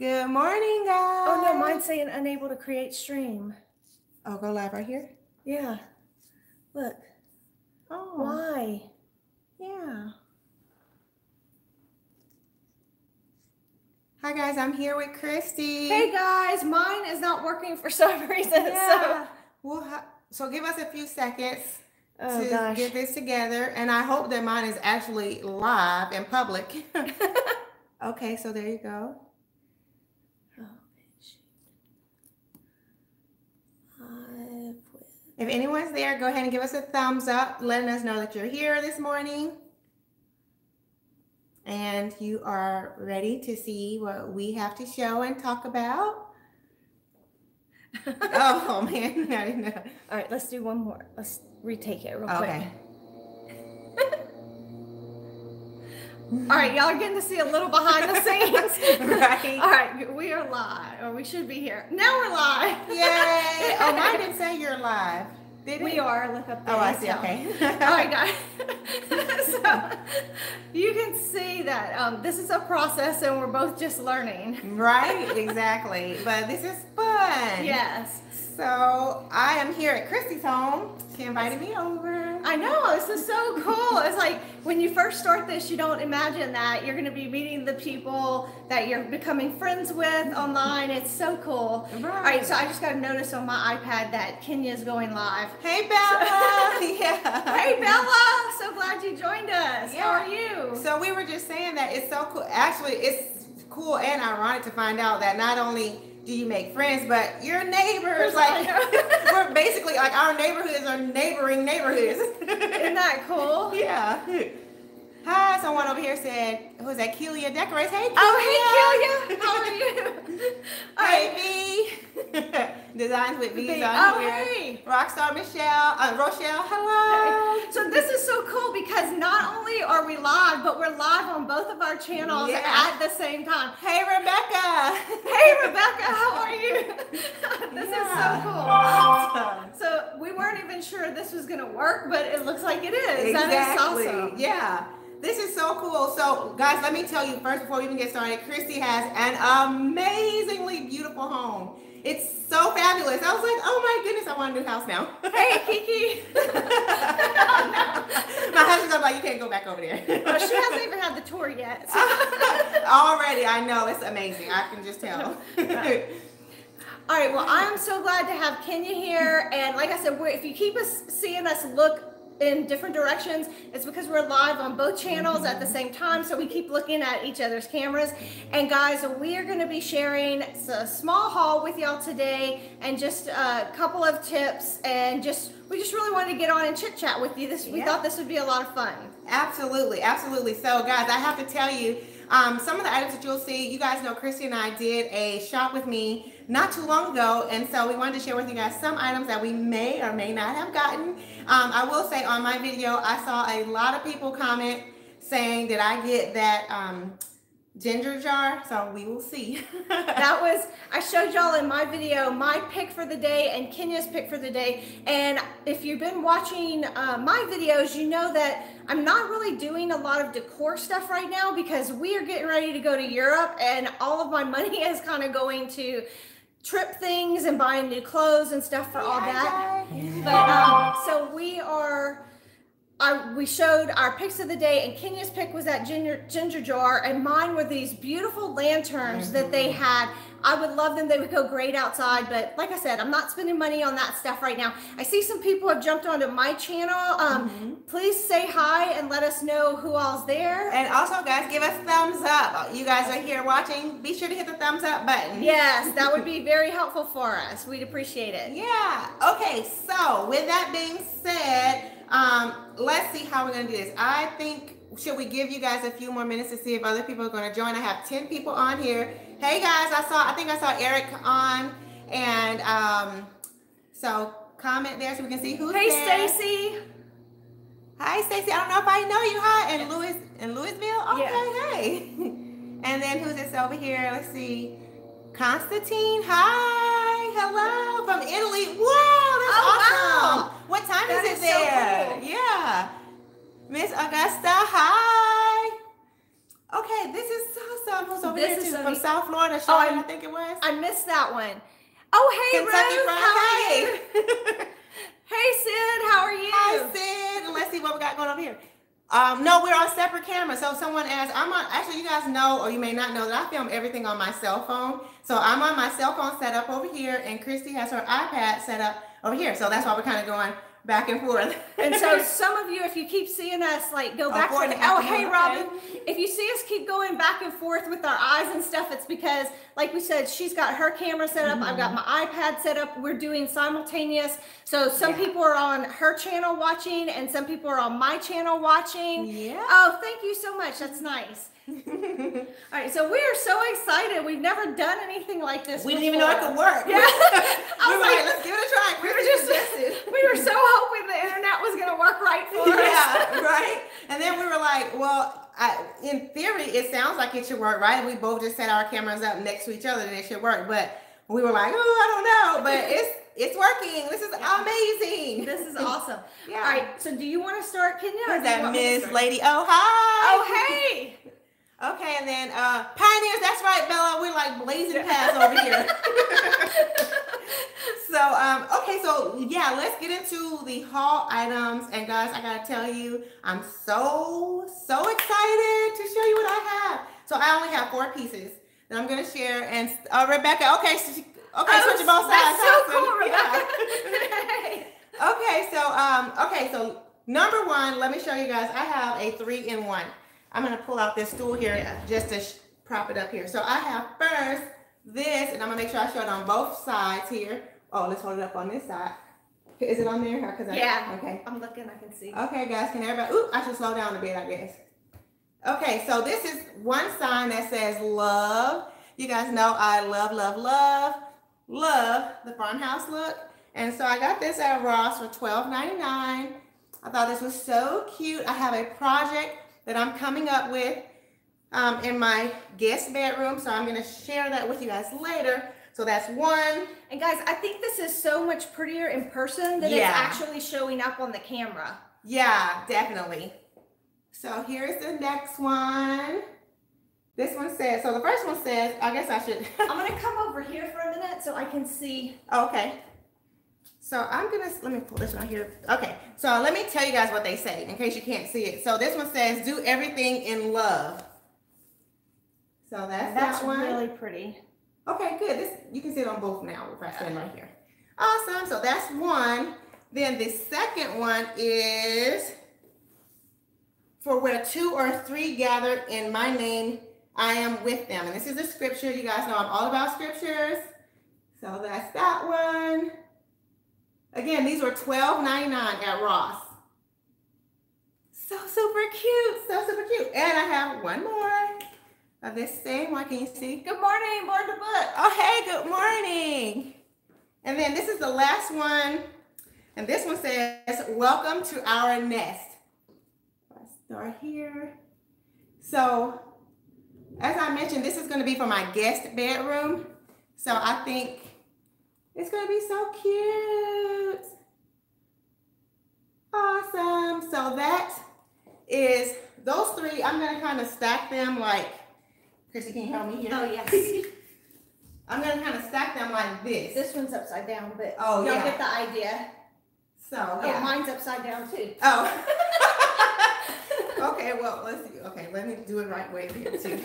Good morning, guys. Oh no, mine's saying unable to create stream. Oh, go live right here? Yeah. Look. Oh. Why? Yeah. Hi, guys. I'm here with Kristi. Hey, guys. Mine is not working for some reason. Yeah. So give us a few seconds to get this together. And I hope that mine is actually live and public. Okay, so there you go. If anyone's there, go ahead and give us a thumbs up, letting us know that you're here this morning. And you are ready to see what we have to show and talk about. Oh, man. I didn't know. All right, let's do one more. Let's retake it real quick. Okay. All right, y'all are getting to see a little behind the scenes. Right. All right, we are live, or we should be here. Now we're live. Yay. Oh, mine didn't say you're live. Did it? We are. Look up there. Oh, I see. Okay. All right, guys. So you can see that this is a process, and we're both just learning. Right. Exactly. But this is fun. Yes. So I am here at Kristi's home. She invited me over. I know, this is so cool. It's like when you first start this, you don't imagine that you're going to be meeting the people that you're becoming friends with online. It's so cool. Right. All right, so I just got a notice on my iPad that Kenya's going live. Hey, Bella. Yeah. Hey, Bella. So glad you joined us. Yeah. How are you? So we were just saying that it's so cool. Actually, it's cool and ironic to find out that not only do you make friends, but your neighbors, like, we're basically like our neighborhoods are neighboring neighborhoods. Isn't that cool? Yeah. Hi, someone over here said, who's that? Kelia Decorates. Hey, Kelia. Oh, hey, Kelia. How are you? Hey, V. Designs with V's on oh, here. Hey. Rockstar Michelle, Rochelle, hello. Hey. So this is so cool because not only are we live, but we're live on both of our channels at the same time. Hey, Rebecca. Hey, Rebecca, how are you? This is so cool. Awesome. So we weren't even sure this was going to work, but it looks like it is. Exactly. That is awesome. Yeah. This is so cool. So, guys, let me tell you first before we even get started, Kristi has an amazingly beautiful home. It's so fabulous. I was like, oh my goodness, I want a new house now. Hey, Kiki. My husband's like, you can't go back over there. Well, she hasn't even had the tour yet. So. Already, I know. It's amazing. I can just tell. All right, well, I'm so glad to have Kenya here. And like I said, if you keep seeing us look in different directions, it's because we're live on both channels at the same time, so we keep looking at each other's cameras. And guys, we are going to be sharing a small haul with y'all today and just a couple of tips, and we just really wanted to get on and chit chat with you. We thought this would be a lot of fun. Absolutely, absolutely. So guys, I have to tell you, some of the items that you'll see, you guys know Kristi and I did a shop with me not too long ago, and so we wanted to share with you guys some items that we may or may not have gotten. I will say on my video, I saw a lot of people comment saying, did I get that ginger jar? So we will see. I showed y'all in my video my pick for the day and Kenya's pick for the day. And if you've been watching my videos, you know that I'm not really doing a lot of decor stuff right now because we are getting ready to go to Europe, and all of my money is kind of going to trip things and buying new clothes and stuff for all that. But so we showed our picks of the day, and Kenya's pick was that ginger jar, and mine were these beautiful lanterns that they had. I would love them. They would go great outside, but like I said, I'm not spending money on that stuff right now. I see some people have jumped onto my channel. Please say hi and let us know who all's there. And also, guys, give us thumbs up. You guys are here watching. Be sure to hit the thumbs up button. Yes, that would be very helpful for us. We'd appreciate it. Yeah. Okay, so with that being said, let's see how we're going to do this. I think, should we give you guys a few more minutes to see if other people are going to join? I have 10 people on here. Hey guys, I think I saw Eric on, and so comment there so we can see who's there. Hey Stacy. Hi Stacy. I don't know if I know you. Hi, in Louisville. Okay, yeah. Hey. And then who's this over here? Let's see. Constantine. Hi. Hello from Italy. Wow, that's awesome. Wow. What time is it there? So cool. Yeah. Miss Augusta. Hi. Okay, this is awesome. Who's over This here is too? so From neat. South Florida, Sean, I think it was. I missed that one. Oh, hey, Kentucky Ruth. Fried. How are Hey. you? Hey, Sid. How are you? Hi, Sid. And let's see what we got going over here. No, we're on separate cameras. So someone asked, actually, you guys know, or you may not know, that I film everything on my cell phone. So I'm on my cell phone set up over here, and Kristi has her iPad set up over here. So that's why we're kind of going back and forth. And so some of you, if you keep seeing us like go back forth and and oh, back and hey, forth, Robin, okay. if you see us keep going back and forth with our eyes and stuff, it's because, like we said, she's got her camera set up. I've got my iPad set up. We're doing simultaneous. So some people are on her channel watching, and some people are on my channel watching. Yeah. Oh, thank you so much. That's nice. All right, so we are so excited. We've never done anything like this. We didn't even know it could work. Yeah. We were like, let's give it a try. We were so hoping the internet was going to work right for us. Yeah, right. And then we were like, well, in theory, it sounds like it should work, right? And we both just set our cameras up next to each other, and it should work. But we were like, oh, I don't know. But it's working. This is amazing. This is awesome. Yeah. All right. So do you want to start, Kenya? Who's that, Miss Lady? Oh, hi. Oh, hey. Okay, and then Pioneers, that's right, Bella. We're like blazing paths over here. So, okay, so yeah, let's get into the haul items. And guys, I gotta tell you, I'm so excited to show you what I have. So I only have 4 pieces that I'm gonna share. And Rebecca, okay, switching both sides. That's so cool, Rebecca. Okay, so number 1, let me show you guys. I have a 3-in-1. I'm gonna pull out this stool here just to prop it up here. So I have first this, and I'm gonna make sure I show it on both sides here. Oh, let's hold it up on this side. Is it on there? Yeah. Okay. I'm looking. I can see. Okay, guys, can everybody? Ooh, I should slow down a bit, I guess. Okay, so this is one sign that says love. You guys know I love the farmhouse look. And so I got this at Ross for $12.99. I thought this was so cute. I have a project that I'm coming up with in my guest bedroom. So I'm gonna share that with you guys later. So that's one. And guys, I think this is so much prettier in person than it's actually showing up on the camera. Yeah, definitely. So here's the next one. This one says, so the first one says, I guess I should. I'm gonna come over here for a minute so I can see. Okay. So let me pull this one here. Okay, so let me tell you guys what they say in case you can't see it. So this one says, do everything in love. So that's that one. Really pretty. Okay, good. You can see it on both now if I stand right here. Awesome, so that's one. Then the second one is, for where 2 or 3 gather in my name, I am with them. And this is a scripture. You guys know I'm all about scriptures. So that's that one. Again, these were $12.99 at Ross. So super cute. So super cute. And I have one more of this same one. Can you see? Good morning, Born to Book. Oh, hey, good morning. And then this is the last one. And this one says, welcome to our nest. Let's start here. So, as I mentioned, this is going to be for my guest bedroom. So I think it's going to be so cute. Awesome. So that is those 3. I'm going to kind of stack them like, Kristi, can you help me here? Oh, yes. I'm going to kind of stack them like this. This one's upside down, but you'll get the idea. So, yeah. Oh, mine's upside down too. Oh. Okay, well, let's see. Okay, let me do it right way here too.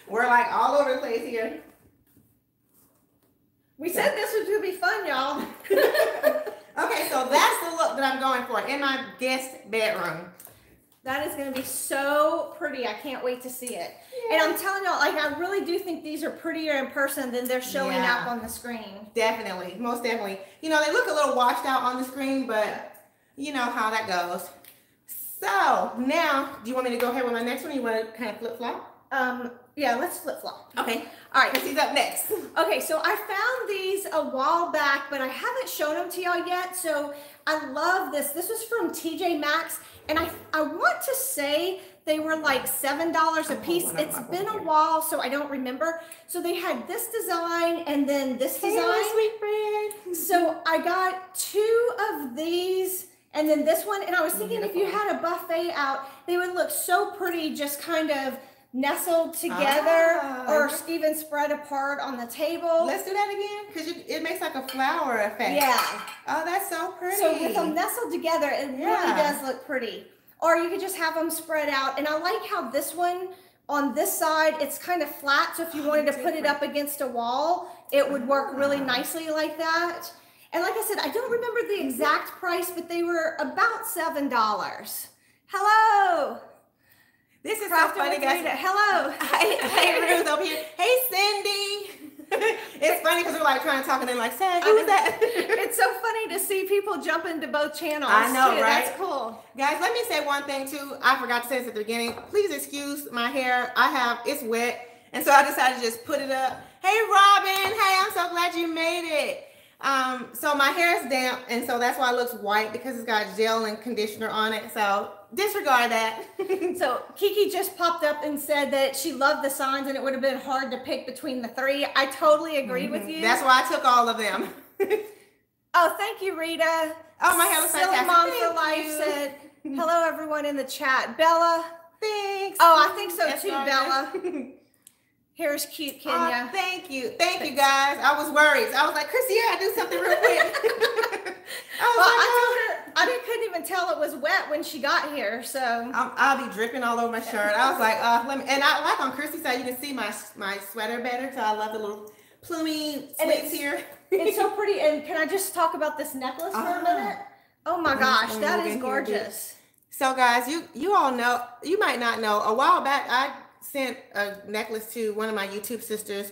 We're like all over the place here. We said this was going to be fun, y'all. Okay, so that's the look that I'm going for in my guest bedroom. That is going to be so pretty. I can't wait to see it. Yeah. And I'm telling y'all, like, I really do think these are prettier in person than they're showing up on the screen. Definitely, most definitely. You know, they look a little washed out on the screen, but you know how that goes. So now, do you want me to go ahead with my next one? You want to kind of flip-flop? Yeah, let's flip-flop. Okay. All right. Kristi's up next. Okay, so I found these a while back, but I haven't shown them to y'all yet. So I love this. This was from TJ Maxx, and I want to say they were like $7 a piece. It's been a while, so I don't remember. So they had this design and then this design. Sweet friend. So I got 2 of these. And then this one, and I was thinking if you had a buffet out, they would look so pretty just kind of nestled together or even spread apart on the table. Let's do that again, because it makes like a flower effect. Yeah. Oh, that's so pretty. So with them nestled together, it really does look pretty. Or you could just have them spread out. And I like how this one, on this side, it's kind of flat. So if you wanted to put it up against a wall, it would work really nicely like that. And like I said, I don't remember the exact price, but they were about $7. Hello. This is so funny, guys. Hello. Hey, Ruth over here. Hey, Cindy. It's funny because we're like trying to talk and then like, say, who is that? It's so funny to see people jump into both channels. I know, too. right? That's cool. Guys, let me say one thing too. I forgot to say this at the beginning. Please excuse my hair. It's wet. And so I decided to just put it up. Hey, Robin. Hey, I'm so glad you made it. So my hair is damp, and so that's why it looks white, because it's got gel and conditioner on it. So disregard that. So Kiki just popped up and said that she loved the signs and it would have been hard to pick between the three. I totally agree with you. That's why I took all of them. Oh, thank you, Rita. Oh, my hair looks fantastic. Silly Mom for Life said, hello, everyone in the chat. Bella. Thanks. Oh, I think so too, Bella. Here's cute Kenya. Oh, thank you. Thank you, guys. I was worried. I was like, Kristi, you gotta do something real quick. I couldn't even tell it was wet when she got here, so. I'll be dripping all over my shirt. I was like, and I like on Kristi's side, you can see my sweater better, so I love the little plumy sleeves here. It's so pretty, and can I just talk about this necklace for a minute? Oh my gosh, that is gorgeous. So guys, you all know, you might not know, a while back, I sent a necklace to one of my YouTube sisters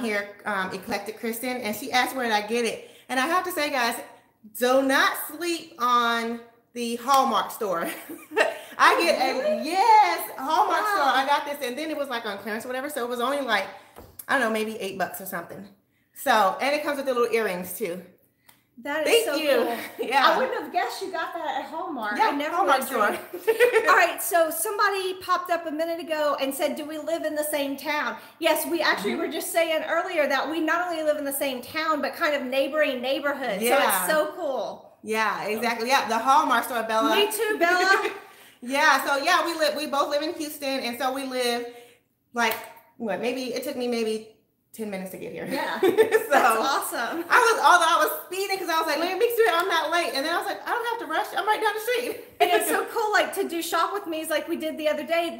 here, Eclectic Kristen, and she asked where did I get it. And I have to say, guys, do not sleep on the Hallmark store. I get a Hallmark store. I got this, and then it was like on clearance or whatever, so it was only like, I don't know, maybe $8 or something. So, and it comes with the little earrings too. That is so cool. Yeah. I wouldn't have guessed you got that at Hallmark. Yeah, I never Hallmark store. All right, so somebody popped up a minute ago and said, do we live in the same town? Yes, we actually were just saying earlier that we not only live in the same town, but kind of neighboring neighborhoods. Yeah. So it's so cool. Yeah, exactly. Yeah, the Hallmark store, Bella. Me too, Bella. Yeah, so yeah, we both live in Houston, and so we live like, it took me maybe 10 minutes to get here. Yeah. So that's awesome. Although I was speeding because I was like, let me make sure I'm not late. And then I was like, I don't have to rush. I'm right down the street. And it's so cool, like to do shop with me's like we did the other day.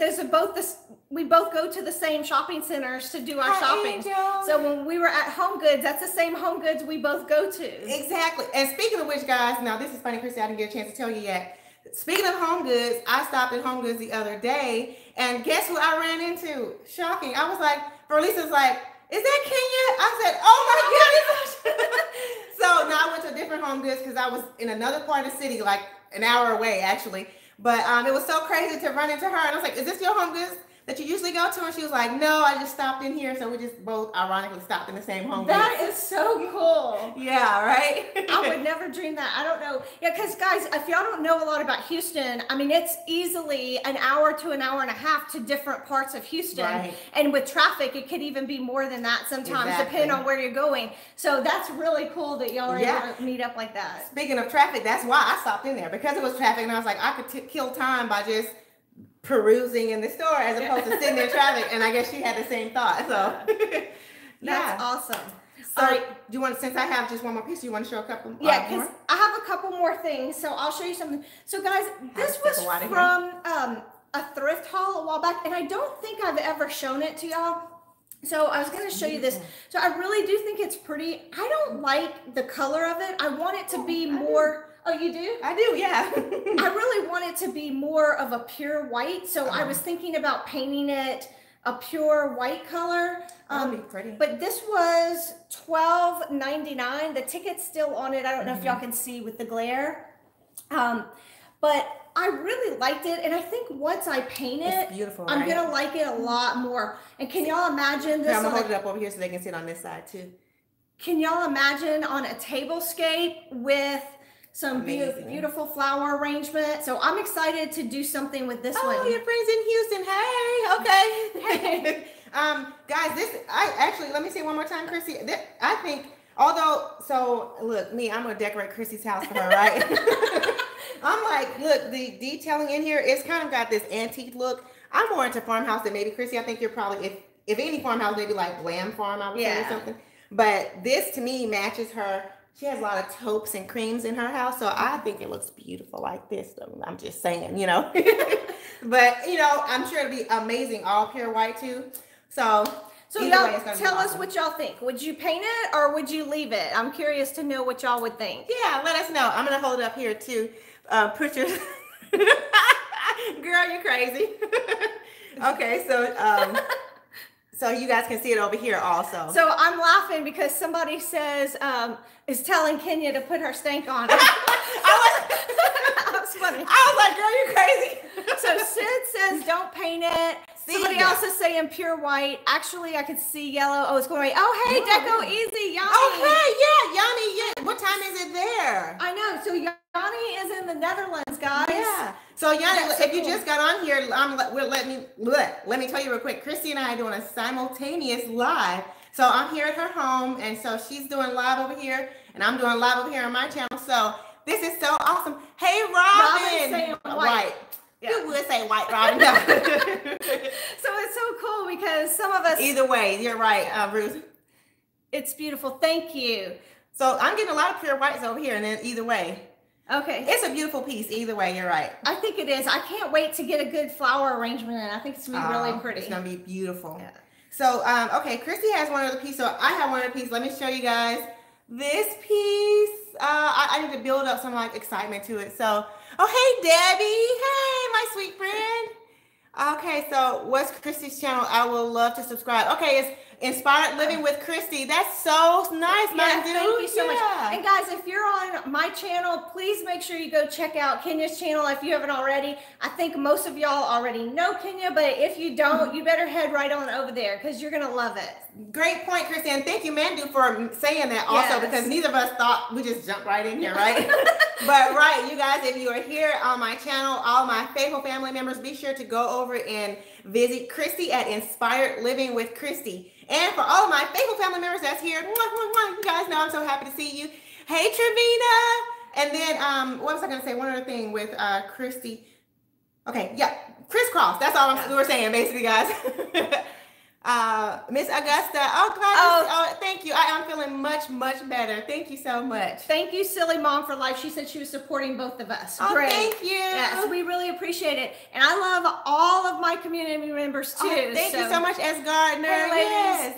We both go to the same shopping centers to do our shopping. So when we were at Home Goods, that's the same Home Goods we both go to. Exactly. And speaking of which, guys, now this is funny, Kristi, I didn't get a chance to tell you yet. Speaking of Home Goods, I stopped at Home Goods the other day, and guess who I ran into? Shocking. I was like, Berlisa's like, is that Kenya? I said, oh my goodness. So now I went to a different Home Goods because I was in another part of the city, like an hour away actually. But it was so crazy to run into her. And I was like, is this your Home Goods that you usually go to? And she was like, no, I just stopped in here. So we just both ironically stopped in the same Home Goods. That is so cool. Yeah, right? I would never dream that. I don't know. Yeah, because guys, if y'all don't know a lot about Houston, I mean, it's easily an hour to an hour and a half to different parts of Houston. Right. And with traffic, it could even be more than that sometimes, depending on where you're going. So that's really cool that y'all are able to meet up like that. Speaking of traffic, that's why I stopped in there, because it was traffic. And I was like, I could kill time by just perusing in the store as opposed to sitting in traffic. And I guess she had the same thought. So that's awesome. So do you want, since I have just one more piece, do you want to show a couple more? Yeah, because I have a couple more things. So I'll show you something. So guys, this was from a thrift haul a while back, and I don't think I've ever shown it to y'all. So I was going to show you this. So I really do think it's pretty. I don't like the color of it. I want it to be more. Oh, you do? I do, yeah. I really want it to be more of a pure white. So I was thinking about painting it a pure white color. That'd be pretty. But this was $12.99. The ticket's still on it. I don't know if y'all can see with the glare. But I really liked it. And I think once I paint it, it's beautiful, I'm going to like it a lot more. And can y'all imagine this? Here, I'm going to hold it up over here so they can sit on this side too. Can y'all imagine on a tablescape with some beautiful flower arrangement? So I'm excited to do something with this one. Oh, your friends in Houston. Hey, okay. Guys, let me say one more time, Kristi. I think, so look, I'm gonna decorate Kristi's house for her, right? I'm like, look, the detailing in here, it's kind of got this antique look. I'm more into farmhouse than maybe Kristi. I think you're probably, if any farmhouse, maybe like Glam Farm, I would say, or something. But this to me matches her. She has a lot of taupes and creams in her house, so I think it looks beautiful like this. I'm just saying, you know. But, you know, I'm sure it'll be amazing, all pure white too. So y'all tell us what y'all think. Would you paint it or would you leave it? I'm curious to know what y'all would think. Yeah, let us know. I'm going to hold it up here too. Put your... Girl, you crazy. Okay, so you guys can see it over here also. So I'm laughing because somebody says, is telling Kenya to put her stank on. That was funny. I was like, girl, you crazy. So Sid says, don't paint it. Somebody else is saying pure white. Actually, I could see yellow. Oh, it's going right. Oh, hey, Deco, easy, Yanni. Oh, hey, yeah, Yanni. Yeah. What time is it there? I know. So Yanni is in the Netherlands, guys. Yeah. So Yanni, if you just got on here, let me tell you real quick. Kristi and I are doing a simultaneous live. So I'm here at her home, and so she's doing live over here, and I'm doing live over here on my channel. So this is so awesome. Hey, Robin. Saying white. Yeah. You would say white, Robin. So it's so cool because some of us. Either way, you're right, Ruth. It's beautiful. Thank you. So I'm getting a lot of pure whites over here, and then either way. Okay. It's a beautiful piece. Either way, you're right. I think it is. I can't wait to get a good flower arrangement in. I think it's going to be really pretty. It's going to be beautiful. Yeah. So, okay, Kristi has one other piece. So I have one other piece. Let me show you guys this piece. I need to build up some like excitement to it. So, oh, hey, Debbie. Hey, my sweet friend. Okay, so what's Kristi's channel? I will love to subscribe. Okay, it's Inspired Living with Kristi. That's so nice, my dude. Thank you so much. And guys, if you're on my channel, please make sure you go check out Kenya's channel if you haven't already. I think most of y'all already know Kenya, but if you don't, you better head right on over there because you're going to love it. Great point, Kristi. And thank you, Mandu, for saying that also because neither of us thought we just jumped right in here, right? But right, you guys, if you are here on my channel, all my faithful family members, be sure to go over and visit Kristi at Inspired Living with Kristi. And for all of my faithful family members that's here, you guys know I'm so happy to see you. Hey, Trevina. And then, what was I going to say? One other thing with Kristi. Okay, yeah, crisscross. That's all we were saying, basically, guys. Miss Augusta. Oh, thank you. I am feeling much, much better. Thank you so much. Thank you, Silly Mom for Life. She said she was supporting both of us. Oh, great. Thank you. Yes, we really appreciate it. And I love all of my community members too. Oh, thank you so much, S. Gardner. Hey, ladies. Yes.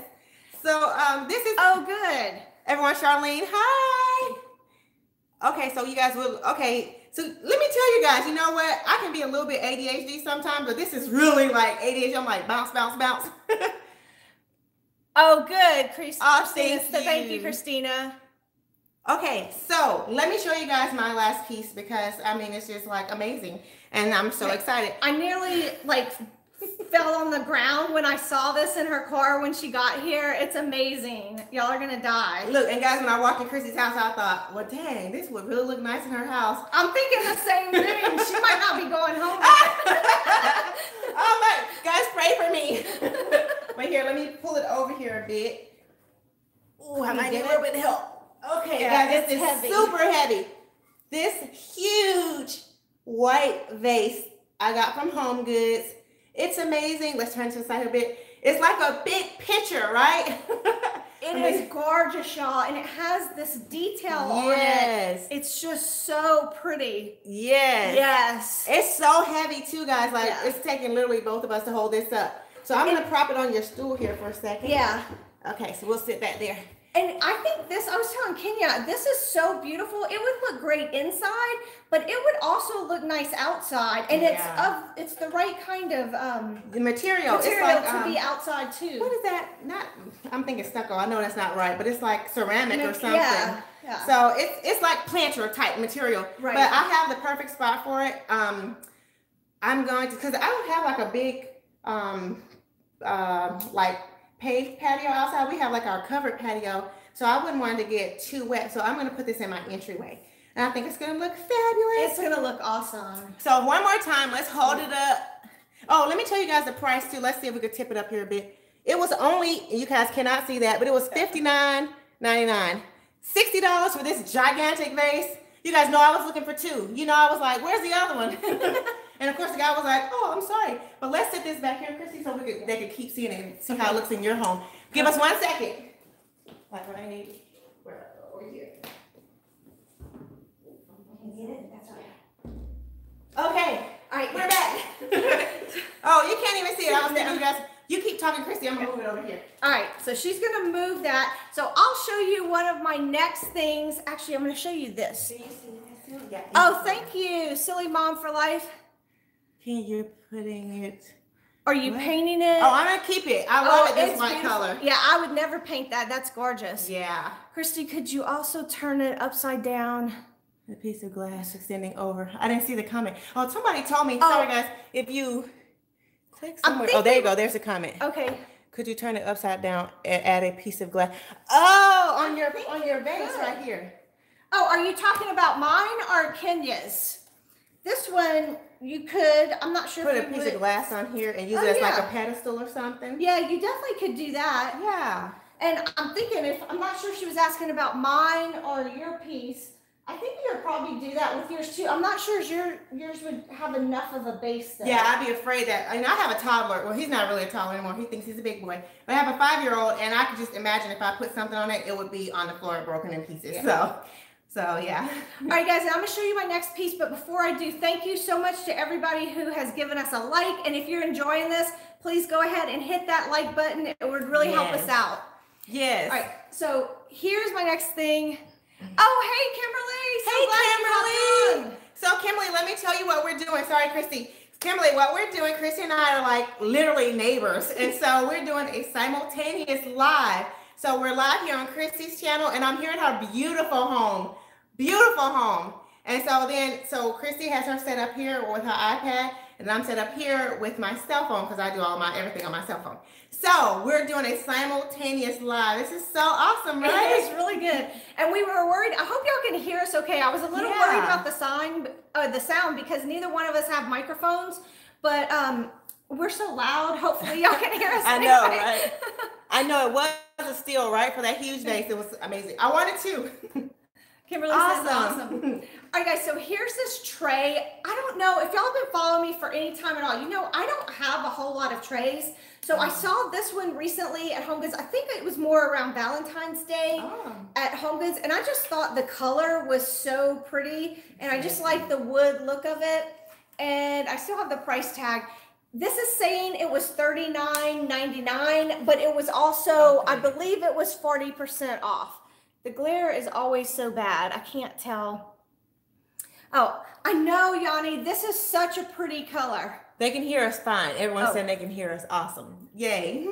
So this is good. Everyone, Charlene. Hi. Okay, so you guys will. Okay, so let me tell you guys. You know what? I can be a little bit ADHD sometimes, but this is really like ADHD. I'm like bounce, bounce, bounce. Oh, good, Kristi. Oh, thank you, Christina. Okay, so let me show you guys my last piece because I mean it's just like amazing, and I'm so excited. I nearly like fell on the ground when I saw this in her car when she got here. It's amazing. Y'all are gonna die. Look, and guys, when I walked in Kristi's house, I thought, well, dang, this would really look nice in her house. I'm thinking the same thing. She might not be going home. Oh my, guys, pray for me. But here, let me pull it over here a bit. Ooh, I might need a little bit of help. Okay, guys, this is heavy. Super heavy. This huge white vase I got from Home Goods. It's amazing. Let's turn to the side a bit. It's like a big picture, right? It is gorgeous, y'all, and it has this detail on it. It's just so pretty. Yes. It's so heavy too, guys. Like it's taking literally both of us to hold this up. So I'm gonna prop it on your stool here for a second. Yeah. Okay, so we'll sit that there. And I think this, I was telling Kenya, this is so beautiful. It would look great inside, but it would also look nice outside. And it's the right kind of the material it's like, to be outside too. What is that? I'm thinking stucco. I know that's not right, but it's like ceramic or something. Yeah. So it's like planter type material. Right. But I have the perfect spot for it. I'm going to, because I don't have like a big like paved patio outside. We have like our covered patio, so I wouldn't want it to get too wet. So I'm going to put this in my entryway, and I think it's going to look fabulous. It's going to look awesome. So one more time, let's hold it up. Oh, let me tell you guys the price too. Let's see if we could tip it up here a bit. It was only, you guys cannot see that, but it was $59.99. $60 for this gigantic vase. You guys know I was looking for two. You know, I was like, where's the other one? And of course the guy was like, oh, I'm sorry, but let's sit this back here, Kristi, so they could keep seeing it and see how it looks in your home. Give us 1 second. Like what I need. Over here. That's all right. Okay. All right, we're back. Oh, you can't even see it. I was thinking you guys. You keep talking, Kristi. I'm gonna move it over here. All right, so she's gonna move that. So I'll show you one of my next things. Actually, I'm gonna show you this. Do you see that? Yeah. Oh, thank you, Silly Mom for Life. Can you putting it? Are you painting it? Oh, I'm gonna keep it. I love it. This white color. Yeah, I would never paint that. That's gorgeous. Yeah. Kristi, could you also turn it upside down? A piece of glass extending over. I didn't see the comment. Oh, somebody told me. Sorry, guys. If you click somewhere. Oh, there you go. There's a comment. Okay. Could you turn it upside down and add a piece of glass? Oh, on your vase right here. Oh, are you talking about mine or Kenya's? This one you could. I'm not sure. Put if a piece of glass on here and use it as like a pedestal or something. Yeah, you definitely could do that. Yeah. And I'm thinking, if I'm not sure if she was asking about mine or your piece. I think you would probably do that with yours too. I'm not sure if yours would have enough of a base though. Yeah, I'd be afraid that, I mean, I have a toddler. Well, he's not really a toddler anymore. He thinks he's a big boy. But I have a 5-year-old, and I could just imagine if I put something on it, it would be on the floor broken in pieces. Yeah. So yeah. All right, guys, I'm going to show you my next piece. But before I do, thank you so much to everybody who has given us a like. And if you're enjoying this, please go ahead and hit that like button. It would really help us out. Yes. All right, so here's my next thing. Oh, hey, Kimberly. Hey, Kimberly. So, Kimberly, let me tell you what we're doing. Sorry, Kristi. Kimberly, what we're doing, Kristi and I are like literally neighbors. And so we're doing a simultaneous live. So we're live here on Kristi's channel, and I'm here in her beautiful home. Beautiful home. And so Kristi has her set up here with her iPad, and I'm set up here with my cell phone because I do everything on my cell phone. So we're doing a simultaneous live. This is so awesome, right? It is really good. And we were worried. I hope y'all can hear us okay. I was a little worried about the sound because neither one of us have microphones, but we're so loud. Hopefully y'all can hear us. I know, right? I know it was a steal, right? For that huge vase. It was amazing. I wanted to. Kimberly says awesome. All right, guys, so here's this tray. I don't know if y'all have been following me for any time at all. You know, I don't have a whole lot of trays. So I saw this one recently at HomeGoods. I think it was more around Valentine's Day at HomeGoods. And I just thought the color was so pretty. And I just like the wood look of it. And I still have the price tag. This is saying it was $39.99, but it was also, I believe it was 40% off. The glare is always so bad. I can't tell. Oh, I know, Yanni. This is such a pretty color. They can hear us fine. Everyone said they can hear us awesome. Yay.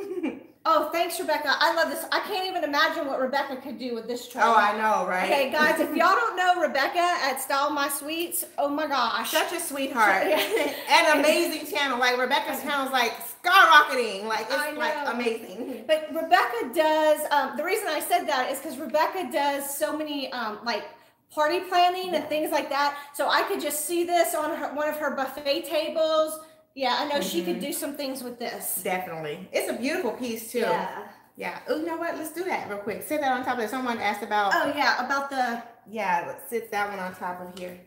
Oh, thanks, Rebecca. I love this. I can't even imagine what Rebecca could do with this tray. Oh, I know, right? Okay, guys, if y'all don't know Rebecca at Style My Sweets, oh my gosh. Such a sweetheart. And amazing channel. Like, Rebecca's channel is like skyrocketing. Like, it's like amazing. But Rebecca does, the reason I said that is because Rebecca does so many, like, party planning and things like that. So I could just see this on one of her buffet tables. Yeah, I know she could do some things with this. Definitely. It's a beautiful piece too. Yeah. Yeah. Oh, you know what? Let's do that real quick. Sit that on top of it. Someone asked about. Oh yeah, about the. Yeah, let's sit that one on top of here.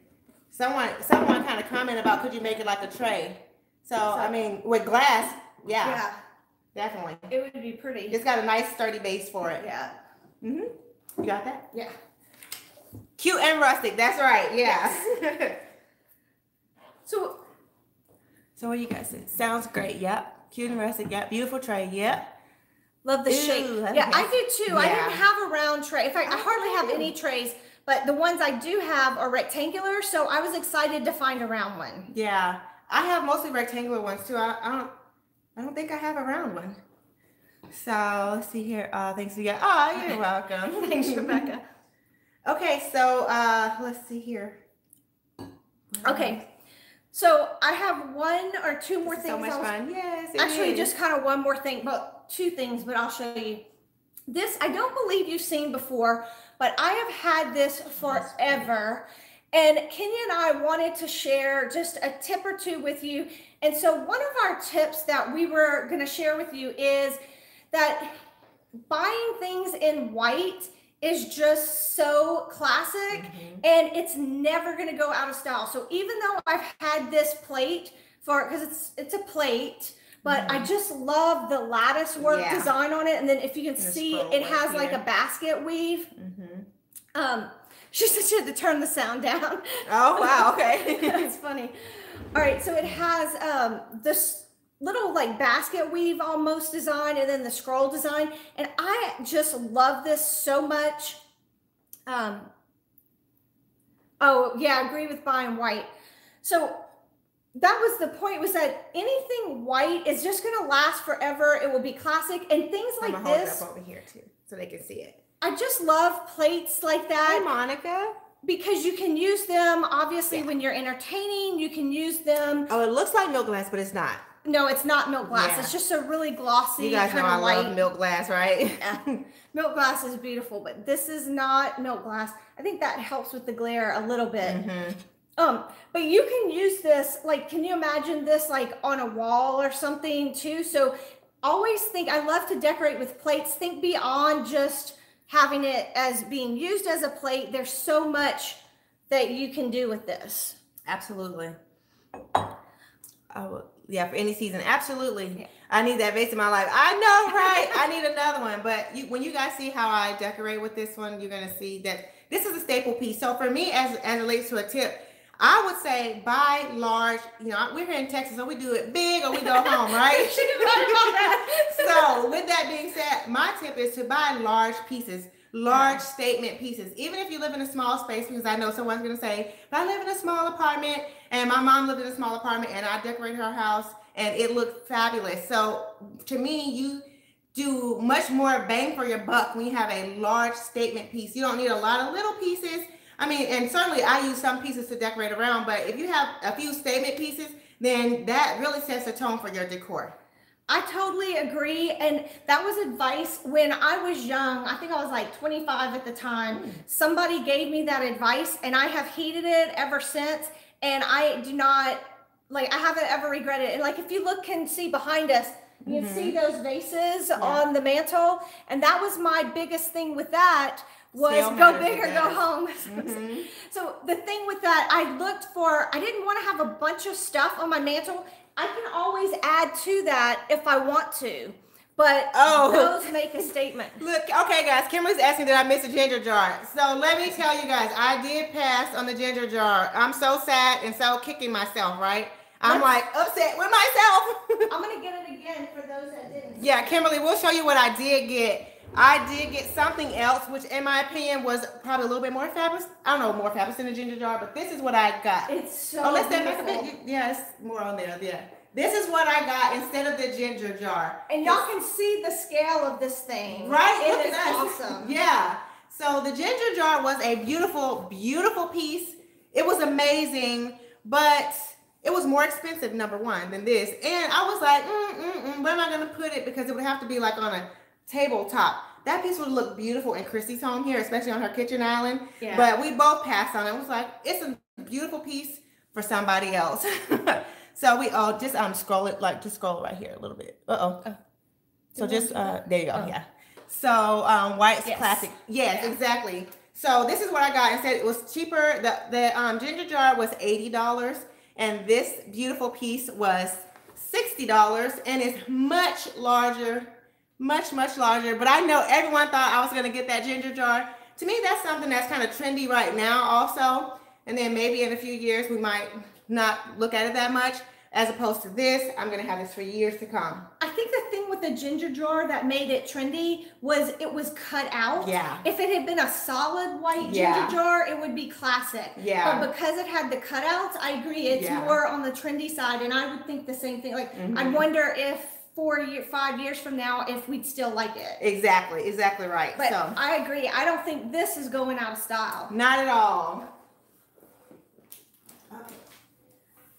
Someone kind of commented about could you make it like a tray? So I mean, with glass, yeah. Definitely. It would be pretty. It's got a nice sturdy base for it. Yeah. You got that? Yeah. Cute and rustic. That's right. Yeah. Yes. So what do you guys think? Sounds great. Yep. Cute and rustic. Yep. Beautiful tray. Yep. Love the shape. Yeah, I do too. Yeah. I didn't have a round tray. In fact, I hardly have any trays, but the ones I do have are rectangular. So I was excited to find a round one. Yeah. I have mostly rectangular ones too. I don't think I have a round one. So let's see here. Thanks again. Oh, you're welcome. Thanks, Rebecca. Okay, so let's see here. Okay. So I have one or two more things. So much fun. Yes. Actually, just kind of one more thing, but two things, but I'll show you. This, I don't believe you've seen before, but I have had this forever. And Kenya and I wanted to share just a tip or two with you. And so one of our tips that we were going to share with you is that buying things in white is just so classic, and it's never going to go out of style. So even though I've had this plate because it's a plate, but I just love the lattice work design on it. And then if you can see, it has like a basket weave. She said she had to turn the sound down. Oh, wow. Okay. That's funny. All right. So it has this little like basket weave almost design, and then the scroll design. And I just love this so much. Oh yeah, I agree with buying white. So that was the point, was that anything white is just going to last forever. It will be classic, and things like I'm gonna hold this. it up over here too, so they can see it. I just love plates like that. Hi, Monica. Because you can use them, obviously, when you're entertaining. You can use them. Oh, it looks like milk glass, but it's not. No, it's not milk glass. It's just a really glossy. You guys know I love milk glass, right? Yeah. Milk glass is beautiful, but this is not milk glass. I think that helps with the glare a little bit. But you can use this, like, can you imagine this like on a wall or something too? So always think, I love to decorate with plates. Think beyond just having it as being used as a plate. There's so much that you can do with this. Absolutely. Oh, yeah, for any season. Absolutely. Yeah. I need that vase in my life. I know, right? I need another one. But when you guys see how I decorate with this one, you're going to see that this is a staple piece. So for me, as it relates to a tip, I would say buy large. You know, we're here in Texas, so we do it big or we go home, right? So with that being said, my tip is to buy large pieces, large statement pieces. Even if you live in a small space, because I know someone's going to say, but I live in a small apartment, and my mom lived in a small apartment, and I decorated her house, and it looked fabulous. So to me, you do much more bang for your buck when you have a large statement piece. You don't need a lot of little pieces. I mean, and certainly I use some pieces to decorate around, but if you have a few statement pieces, then that really sets the tone for your decor. I totally agree. And that was advice when I was young. I think I was like 25 at the time. Somebody gave me that advice, and I have heeded it ever since. And I do not, like, I haven't ever regretted it. And like, if you look and see behind us, you can see those vases on the mantle. And that was my biggest thing with that. Was go big or go home. So the thing with that, I didn't want to have a bunch of stuff on my mantle. I can always add to that if I want to, but those make a statement. Look, okay guys, Kimberly's asking did I miss a ginger jar. So let me tell you guys, I did pass on the ginger jar. I'm so sad and so kicking myself, right? I'm like upset with myself. I'm going to get it again for those that didn't. Yeah, Kimberly, we'll show you what I did get. I did get something else, which in my opinion was probably a little bit more fabulous. I don't know, more fabulous than the ginger jar, but this is what I got. It's so let's stand back a bit. Yeah, it's more on there. Yeah. This is what I got instead of the ginger jar. And y'all can see the scale of this thing. Right? It is awesome. Yeah. So the ginger jar was a beautiful, beautiful piece. It was amazing, but it was more expensive, number one, than this. And I was like, where am I going to put it? Because it would have to be like on a tabletop. That piece would look beautiful in Kristi's home here, especially on her kitchen island. Yeah. But we both passed on it. It was like, it's a beautiful piece for somebody else. So we just scroll it, like just scroll it right here a little bit. So just there you go. Yeah. So white's classic. Yes, exactly. So this is what I got. Instead, it was cheaper. The ginger jar was $80, and this beautiful piece was $60, and it's much larger. Much larger, but I know everyone thought I was going to get that ginger jar. To me, that's something that's kind of trendy right now also, and then maybe in a few years we might not look at it that much, as opposed to this. I'm going to have this for years to come. I think the thing with the ginger jar that made it trendy was it was cut out. Yeah. If it had been a solid white ginger jar, it would be classic. Yeah. But because it had the cutouts, I agree, it's more on the trendy side, and I would think the same thing. Like, I wonder if 5 years from now, if we'd still like it. Exactly right. But so I agree. I don't think this is going out of style. Not at all. Okay.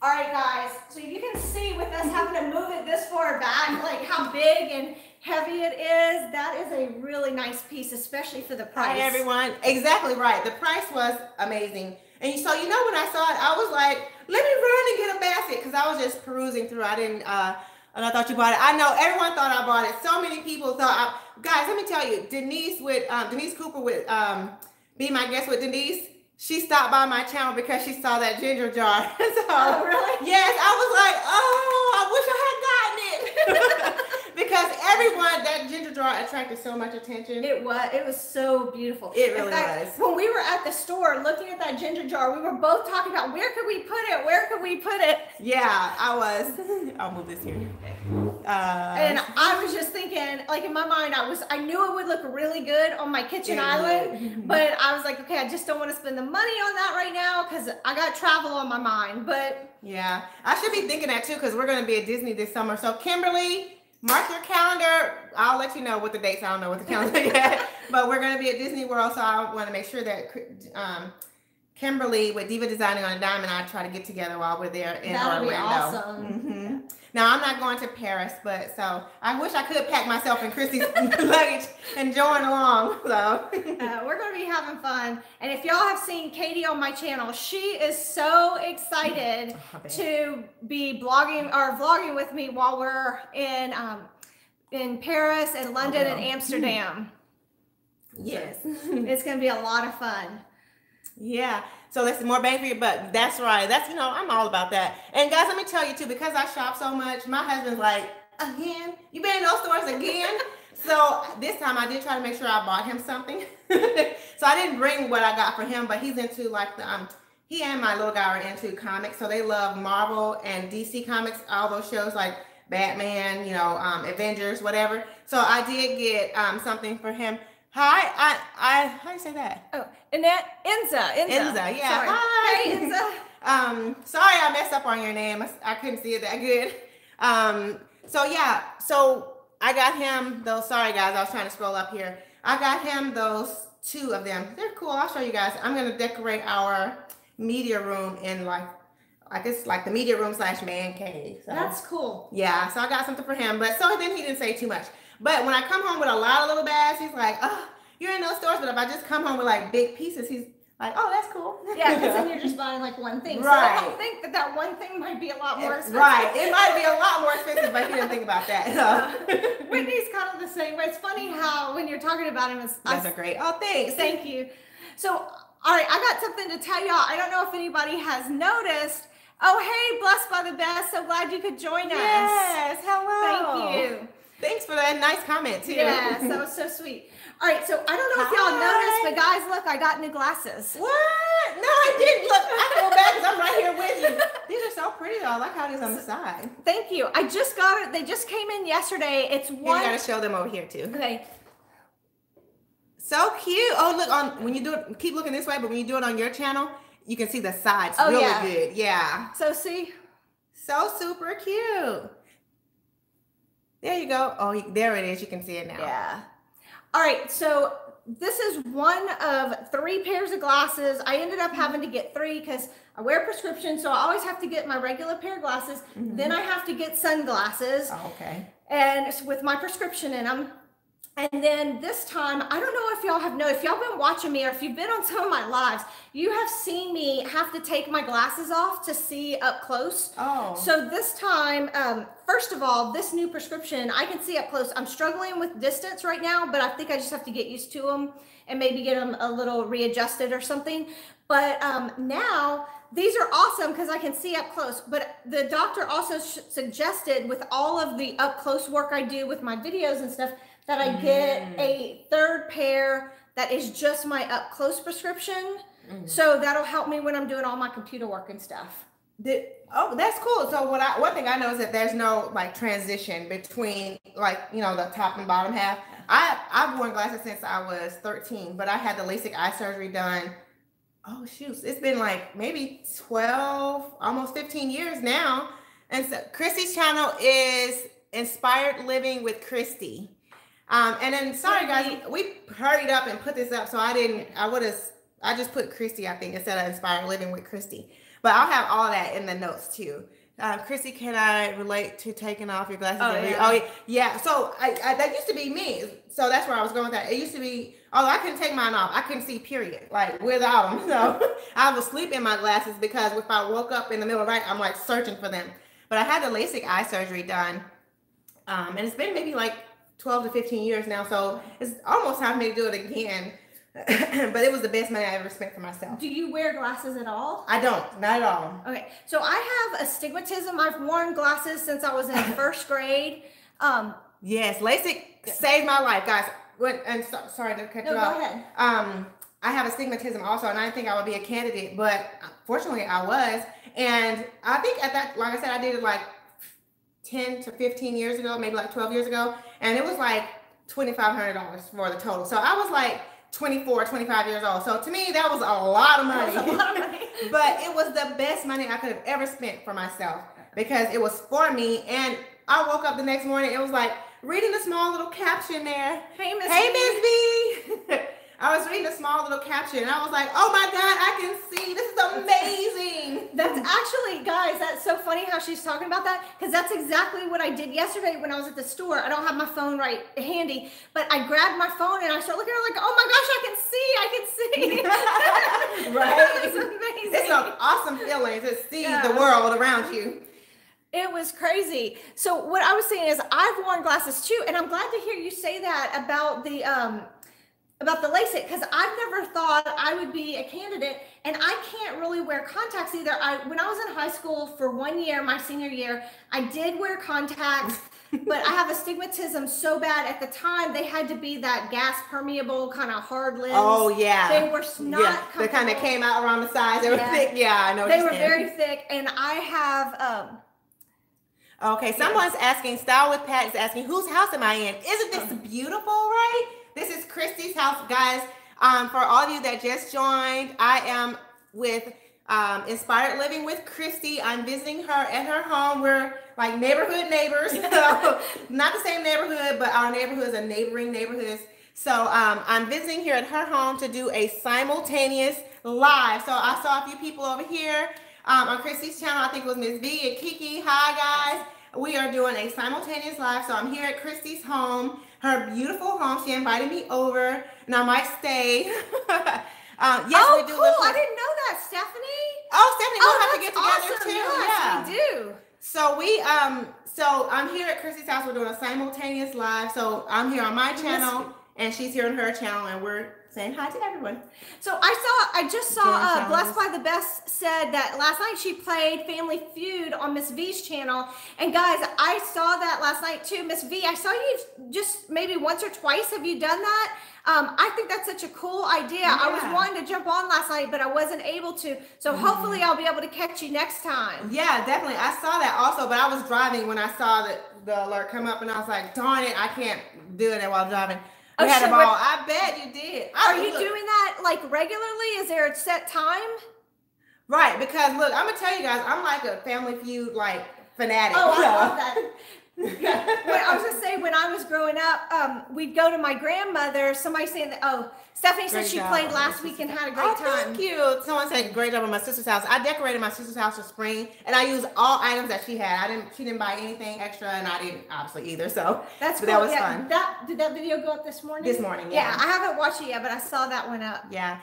All right, guys. So you can see with us having to move it this far back, like how big and heavy it is. That is a really nice piece, especially for the price. Hi, everyone. Exactly right. The price was amazing. And so, you know, when I saw it, I was like, let me run and get a basket, because I was just perusing through. I didn't And I thought you bought it. I know everyone thought I bought it. So many people thought guys, let me tell you, Denise Cooper would Be My Guest with Denise. She stopped by my channel because she saw that ginger jar. So, oh, really? Yes, I was like, oh, I wish I had gotten it. Because everyone, that ginger jar attracted so much attention. It was so beautiful. It really was. When we were at the store looking at that ginger jar, we were both talking about where could we put it? Where could we put it? Yeah, I was. I'll move this here. And I was just thinking, like in my mind, I knew it would look really good on my kitchen island, but I was like, okay, I just don't want to spend the money on that right now because I got travel on my mind. But yeah, I should be thinking that too because we're going to be at Disney this summer. So Kimberly, mark your calendar. I'll let you know what the dates. I don't know what the calendar yet, but we're going to be at Disney World. So I want to make sure that Kimberly with Diva Designing on a Dime and I try to get together while we're there in Orlando. That'd be awesome. Mm-hmm. Now I'm not going to Paris, but so I wish I could pack myself in Kristi's luggage and join along. So we're going to be having fun. And if y'all have seen Katie on my channel, she is so excited to be vlogging with me while we're in Paris and London and Amsterdam. Yes, it's going to be a lot of fun. Yeah. So that's more bang for your buck. That's right. That's, I'm all about that. And guys, let me tell you too, because I shop so much, my husband's like, again? You been in those stores again? So this time I did try to make sure I bought him something. So I didn't bring what I got for him, but he's into like he and my little guy are into comics. So they love Marvel and DC comics, all those shows like Batman, Avengers, whatever. So I did get something for him. Hi, how do you say that? Oh, Enza, yeah. Sorry. Hi. Hey, Enza. Sorry I messed up on your name. I couldn't see it that good. So I got him those, sorry guys, I was trying to scroll up here. I got him those 2 of them. They're cool. I'll show you guys. I'm going to decorate our media room in like it's like the media room / man cave. So, that's cool. Yeah, so I got something for him. But so then he didn't say too much. But when I come home with a lot of little bags, he's like, oh, you're in those stores. But if I just come home with like big pieces, he's like, oh, that's cool. Yeah, because then you're just buying like one thing. Right. So I don't think that one thing might be a lot more expensive. Right. It might be a lot more expensive, but he didn't think about that. So. Whitney's kind of the same way. It's funny how when you're talking about him, that's a great. Oh, thanks. Thank you. So, all right, I got something to tell y'all. I don't know if anybody has noticed. Oh, hey, Blessed by the Best. So glad you could join us. Yes. Hello. Thank you. Thanks for that nice comment too. Yes, that was so sweet. All right, so I don't know if y'all noticed, but guys, look, I got new glasses. What? No, I didn't. Look, I feel bad because I'm right here with you. These are so pretty though. I like how these on the side. Thank you. I just got it. They just came in yesterday. It's one. You gotta show them over here too. Okay. So cute. Oh, look, when you do it, keep looking this way, but when you do it on your channel, you can see the sides really good. Yeah. So see? So super cute. There you go. Oh, there it is. You can see it now. Yeah. All right. So this is one of 3 pairs of glasses. I ended up having to get 3 because I wear prescription. So I always have to get my regular pair of glasses. Then I have to get sunglasses. Oh, okay. And it's with my prescription in them. And then this time, I don't know if y'all if y'all been watching me or if you've been on some of my lives, you have seen me have to take my glasses off to see up close. Oh. So this time, first of all, this new prescription, I can see up close. I'm struggling with distance right now, but I think I just have to get used to them and maybe get them a little readjusted or something. But now, these are awesome because I can see up close, but the doctor also suggested with all of the up close work I do with my videos and stuff, that I get a 3rd pair that is just my up close prescription. So that'll help me when I'm doing all my computer work and stuff. Oh, that's cool. So one thing I know is that there's no like transition between like, the top and bottom half. I've worn glasses since I was 13, but I had the LASIK eye surgery done. Oh, shoot. It's been like maybe 12, almost 15 years now. And so Kristi's channel is Inspired Living with Kristi. And then, sorry guys, we hurried up and put this up. So I just put Kristi, I think, instead of Inspired Living with Kristi. But I'll have all that in the notes too. Kristi, can I relate to taking off your glasses? Oh yeah. So that used to be me. So that's where I was going with that. It used to be, I couldn't take mine off. I couldn't see, period, like without them. So I would sleep in my glasses because if I woke up in the middle of the night, I'm like searching for them. But I had the LASIK eye surgery done And it's been maybe like 12 to 15 years now, so it's almost time for me to do it again. But it was the best money I ever spent for myself. Do you wear glasses at all? I don't, not at all. Okay, so I have astigmatism. I've worn glasses since I was in first grade. Yes, LASIK saved my life, guys. Sorry to cut you off. Go ahead. I have astigmatism also, and I didn't think I would be a candidate, but fortunately I was. And I think at that, like I said, I did it like 10 to 15 years ago, maybe like 12 years ago, and it was like $2,500 for the total. So I was like 24, 25 years old. So to me, that was a lot of money. That was a lot of money. But it was the best money I could have ever spent for myself because it was for me. And I woke up the next morning, it was like reading a small little caption there. Hey, Miss V. I was reading a small little caption and I was like, oh my God, I can see. This is amazing. That's actually, guys, that's so funny how she's talking about that, because that's exactly what I did yesterday when I was at the store. I don't have my phone right handy, but I grabbed my phone and I started looking at it like, oh my gosh, I can see. Right? It's amazing. It's an awesome feeling to see the world around you. It was crazy. So what I was saying is I've worn glasses too, and I'm glad to hear you say that about the LASIK, because I've never thought I would be a candidate, and I can't really wear contacts either. When I was in high school for 1 year, my senior year, I did wear contacts, but I have astigmatism so bad at the time they had to be that gas permeable kind of hard lens. Oh yeah. They were not They kind of came out around the sides. They were thick. Yeah, I know. They were very thick, and I have okay, someone's asking, Style with Pat is asking, whose house am I in? Isn't this beautiful, right? This is Kristi's house, guys. For all of you that just joined, I am with Inspired Living with Kristi. I'm visiting her at her home. We're like neighborhood neighbors. So, not the same neighborhood, but our neighborhoods are neighboring neighborhoods. So I'm visiting here at her home to do a simultaneous live. So I saw a few people over here on Kristi's channel. I think it was Miss V and Kiki. Hi, guys. We are doing a simultaneous live. So I'm here at Kristi's home. Her beautiful home. She invited me over, and I might stay. Yes, oh, we do. Cool! I didn't know that, Stephanie. Oh, Stephanie, we'll have to get awesome. together too. Yes, we do. So so I'm here at Kristi's house. We're doing a simultaneous live. So I'm here on my channel, and she's here on her channel, and we're saying hi to everyone. So I just saw Blessed by the Best said that last night she played Family Feud on Miss V's channel. And guys, I saw that last night too. Miss V, I saw you just maybe once or twice. Have you done that? I think that's such a cool idea. Yeah. I was wanting to jump on last night, but I wasn't able to. So hopefully I'll be able to catch you next time. Yeah, definitely. I saw that also, but I was driving when I saw the alert come up, and I was like, darn it, I can't do it while driving. We had a ball. I bet you did. Are you doing that like regularly? Is there a set time? Right, because look, I'm gonna tell you guys, I'm like a Family Feud like fanatic. Oh, I love that. I was gonna say, when I was growing up, we'd go to my grandmother. Somebody saying that, oh, Stephanie said she played last week and had a great time. Thank you. Someone said great job at my sister's house. I decorated my sister's house for spring, and I used all items that she had. She didn't buy anything extra, and I didn't obviously either. So that's cool. That was fun. Did that video go up this morning? This morning, yeah. Yeah, I haven't watched it yet, but I saw that one up. Yeah.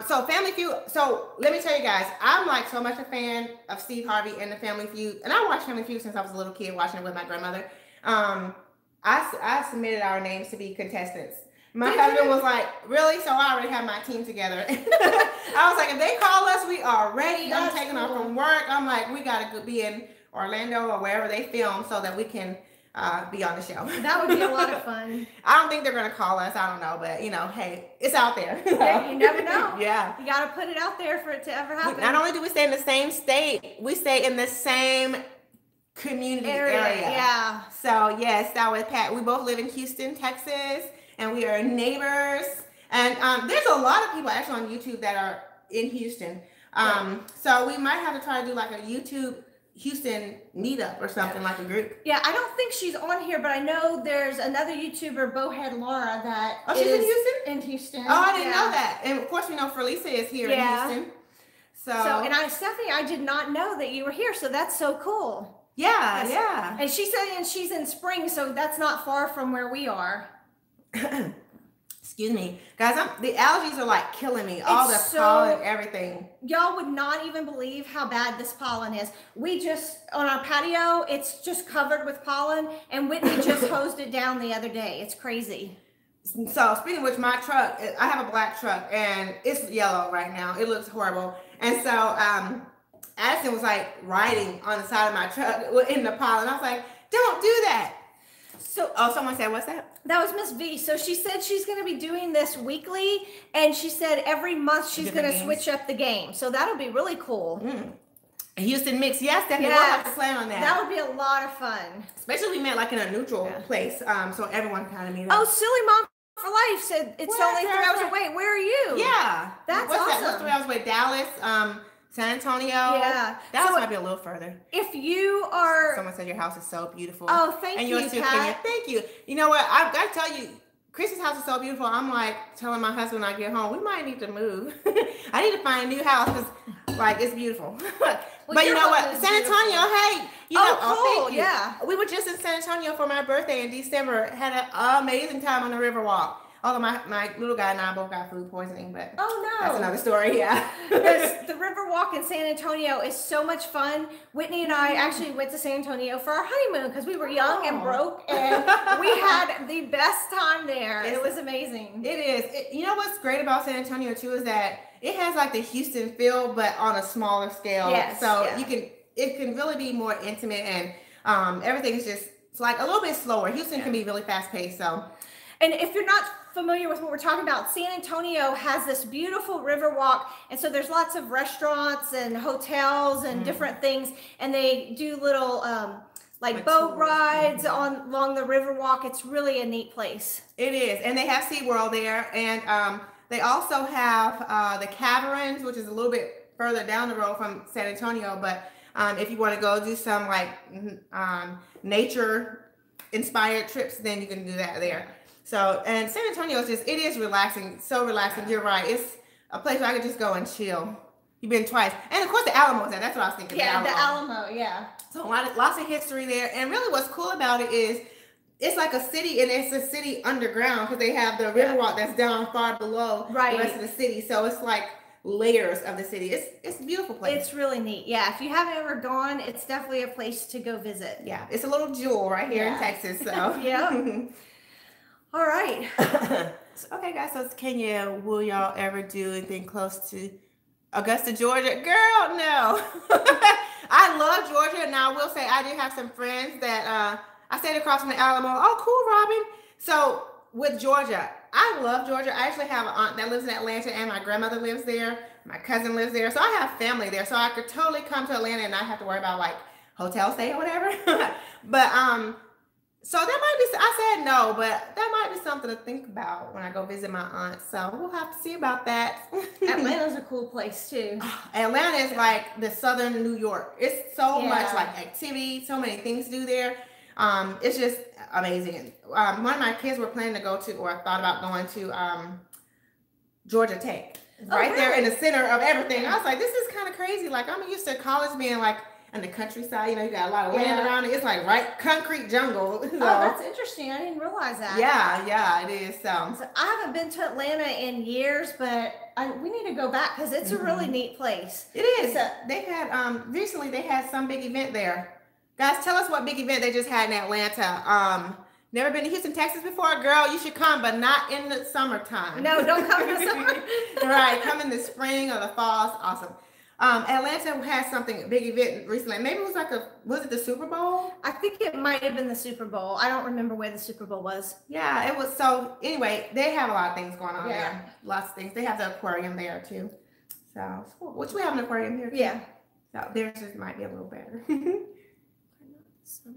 So Family Feud. So let me tell you guys, I'm like so much a fan of Steve Harvey and the Family Feud, and I watched Family Feud since I was a little kid, watching it with my grandmother. I submitted our names to be contestants. My husband was like, really? So I already have my team together. I was like, if they call us, we are ready. I'm taking off from work. I'm like, we got to be in Orlando or wherever they film so that we can be on the show. That would be a lot of fun. I don't think they're going to call us. I don't know. But, hey, it's out there. Yeah, you never know. Yeah. You got to put it out there for it to ever happen. Not only do we stay in the same state, we stay in the same community area. Yeah. So yes, Style with Pat. We both live in Houston, Texas, and we are neighbors. And there's a lot of people actually on YouTube that are in Houston. So we might have to try to do like a YouTube Houston meetup or something, like a group. Yeah, I don't think she's on here, but I know there's another YouTuber, Bowhead Laura, that she's in Houston? In Houston. Oh, I didn't know that. And of course we know Felisa is here in Houston. So and Stephanie, I did not know that you were here, so that's so cool. Yeah, yeah. And she said she's in Spring, so that's not far from where we are. Excuse me, guys. The allergies are like killing me. All the pollen, everything. Y'all would not even believe how bad this pollen is. We just, on our patio, it's just covered with pollen, and Whitney just hosed it down the other day. It's crazy. So speaking of which, my truck, I have a black truck, and it's yellow right now. It looks horrible. And so Addison was like riding on the side of my truck in the pollen. I was like, don't do that. So, oh, someone said, what's that? That was Miss V. So she said she's going to be doing this weekly, and she said every month she's going to switch up the game. So that'll be really cool. Houston mix, yes, definitely. We'll have to plan on that. That would be a lot of fun. Especially we met like in a neutral place, so everyone kind of meet up. Oh, Silly Mom for Life said it's only 3 hours away. Where are you? Yeah, that's awesome. What's 3 hours away? Dallas, San Antonio. Yeah, Dallas might be a little further. If you are, someone said your house is so beautiful. Oh, thank you, yours too, Kenya. Thank you. You know what? I've got to tell you, Kristi's house is so beautiful. I'm like telling my husband when I get home, we might need to move. I need to find a new house because, like, it's beautiful. But you know what? San Antonio, hey, you know, cool. Thank you. Yeah. We were just in San Antonio for my birthday in December. Had an amazing time on the Riverwalk. Although my little guy and I both got food poisoning, but that's another story. Yeah. The Riverwalk in San Antonio is so much fun. Whitney and I actually went to San Antonio for our honeymoon because we were young and broke, and we had the best time there. It was amazing. It is. You know what's great about San Antonio too is that it has like the Houston feel, but on a smaller scale. Yes, so it can really be more intimate, and everything's just, it's like a little bit slower. Houston can be really fast paced. So. And if you're not familiar with what we're talking about, San Antonio has this beautiful river walk, and so there's lots of restaurants and hotels and different things, and they do little like boat rides along the river walk. It's really a neat place. It is, and they have SeaWorld there, and they also have the Caverns, which is a little bit further down the road from San Antonio, but if you want to go do some like nature inspired trips, then you can do that there. So, and San Antonio is just, it is relaxing, so relaxing. You're right. It's a place where I could just go and chill. You've been twice. And of course the Alamo's there. That's what I was thinking. Yeah, the Alamo, yeah. So lots of history there. And really what's cool about it is it's like a city, and it's a city underground because they have the Riverwalk that's down far below the rest of the city. So it's like layers of the city. It's a beautiful place. It's really neat. Yeah, if you haven't ever gone, it's definitely a place to go visit. Yeah, it's a little jewel right here in Texas. So yeah. All right. Okay, guys. So Kenya, will y'all ever do anything close to Augusta, Georgia? Girl, no. I love Georgia. Now, I will say I do have some friends that I stayed across from the Alamo. Oh, cool, Robin. So with Georgia, I love Georgia. I actually have an aunt that lives in Atlanta, and my grandmother lives there. My cousin lives there. So I have family there. So I could totally come to Atlanta and not have to worry about like hotel stay or whatever. But so that might be, I said no, but that might be something to think about when I go visit my aunt. So we'll have to see about that. Atlanta's a cool place too. Atlanta is like the southern New York. It's so much like activity, so many things to do there. It's just amazing. One of my kids were planning to go to, or thought about going to Georgia Tech. Right there in the center of everything. I was like, this is kind of crazy. Like, I'm used to college being like in the countryside, you know, you got a lot of land around it. It's like concrete jungle. So. Oh, that's interesting. I didn't realize that. Yeah, it is. So I haven't been to Atlanta in years, but we need to go back because it's a really neat place. It is. They had recently they had some big event there. Guys, tell us what big event they just had in Atlanta. Never been to Houston, Texas before? Girl, you should come, but not in the summertime. No, don't come in the summer. Right, come in the spring or the fall. It's awesome. Atlanta had something, big event recently. Maybe it was like was it the Super Bowl? I think it might have been the Super Bowl. I don't remember where the Super Bowl was. Yeah, it was. So anyway, they have a lot of things going on there. Lots of things. They have the aquarium there too. So, which we have an aquarium here too. Yeah. So theirs just might be a little better.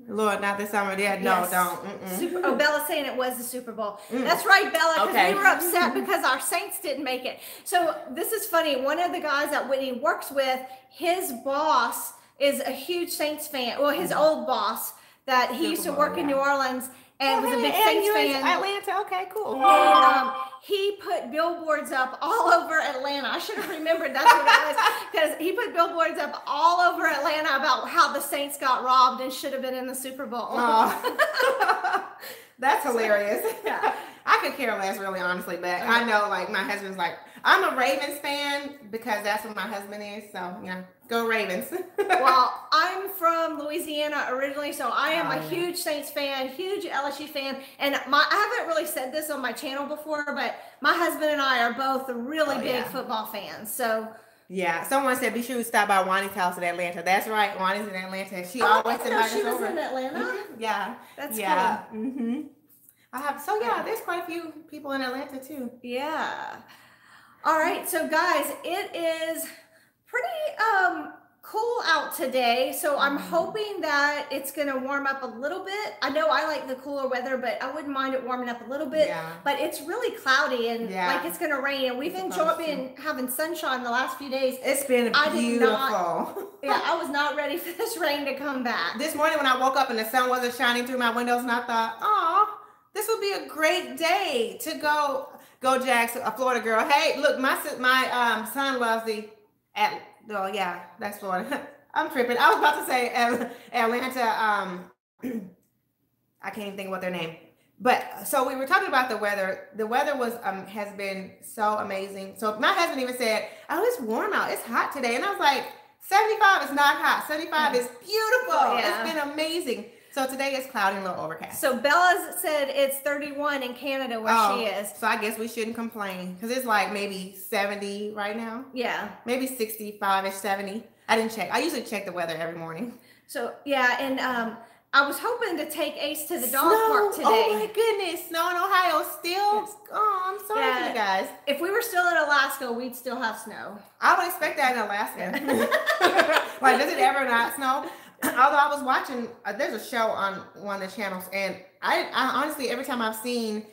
Lord, not this summer. Yeah, don't. Bella's saying it was the Super Bowl. That's right, Bella, because we were upset because our Saints didn't make it. So this is funny. One of the guys that Whitney works with, his boss is a huge Saints fan. Well, his old boss that he used to work in New Orleans and was a big Saints fan. Atlanta, okay, cool. And he put billboards up all over Atlanta. I should have remembered that's what it was, because he put billboards up all over Atlanta about how the Saints got robbed and should have been in the Super Bowl. Oh. That's hilarious. Yeah. I could care less, really, honestly. But I know, like, my husband's like, I'm a Ravens fan because that's what my husband is. So, go Ravens. Well, I'm from Louisiana originally, so I am a huge Saints fan, huge LSU fan. And I haven't really said this on my channel before, but my husband and I are both really big football fans. So. Yeah, someone said be sure to stop by Wani's house in Atlanta. That's right, Wani's in Atlanta. She always invites us over. She was in Atlanta? Yeah. That's cool. Mm-hmm. There's quite a few people in Atlanta too. Yeah. All right, so guys, it is pretty cool out today, so I'm hoping that it's gonna warm up a little bit. I know I like the cooler weather, but I wouldn't mind it warming up a little bit. But it's really cloudy and like it's gonna rain, and we've been having sunshine the last few days. It's been beautiful. I was not ready for this rain to come back. This morning when I woke up and the sun wasn't shining through my windows, and I thought, oh, this would be a great day to go Jags, a Florida girl. Hey, look, my son loves that's Florida. I'm tripping. I was about to say Atlanta. I can't even think of what their name. But so we were talking about the weather. The weather has been so amazing. So my husband even said, "Oh, it's warm out. It's hot today." And I was like, 75 is not hot. 75 is beautiful. Yeah. It's been amazing. So today it's cloudy and a little overcast. So Bella said it's 31 in Canada where she is. So I guess we shouldn't complain because it's like maybe 70 right now. Yeah. Maybe 65-ish, 70. I didn't check. I usually check the weather every morning. So yeah, and I was hoping to take Ace to the dog park today. Oh my goodness, snow in Ohio still. Yes. Oh, I'm sorry for you guys. If we were still in Alaska, we'd still have snow. I would expect that in Alaska. Like, does it ever not snow? Although I was watching, there's a show on one of the channels, and I honestly, every time I've seen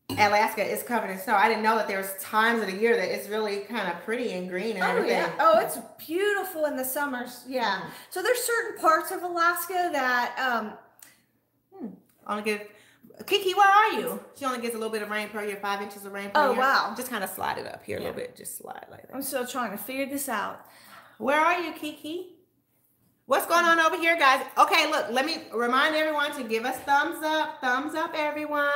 Alaska, it's covered in snow. I didn't know that there's times of the year that it's really kind of pretty and green and everything. Yeah. Oh, it's beautiful in the summers. Yeah. So there's certain parts of Alaska that only get. Kiki, where are you? She only gets a little bit of rain per year, 5 inches of rain per year. Oh, wow. Just kind of slide it up here a little bit. Just slide like that. I'm still trying to figure this out. Where are you, Kiki? What's going on over here, guys? Okay, look, let me remind everyone to give us thumbs up. Thumbs up, everyone.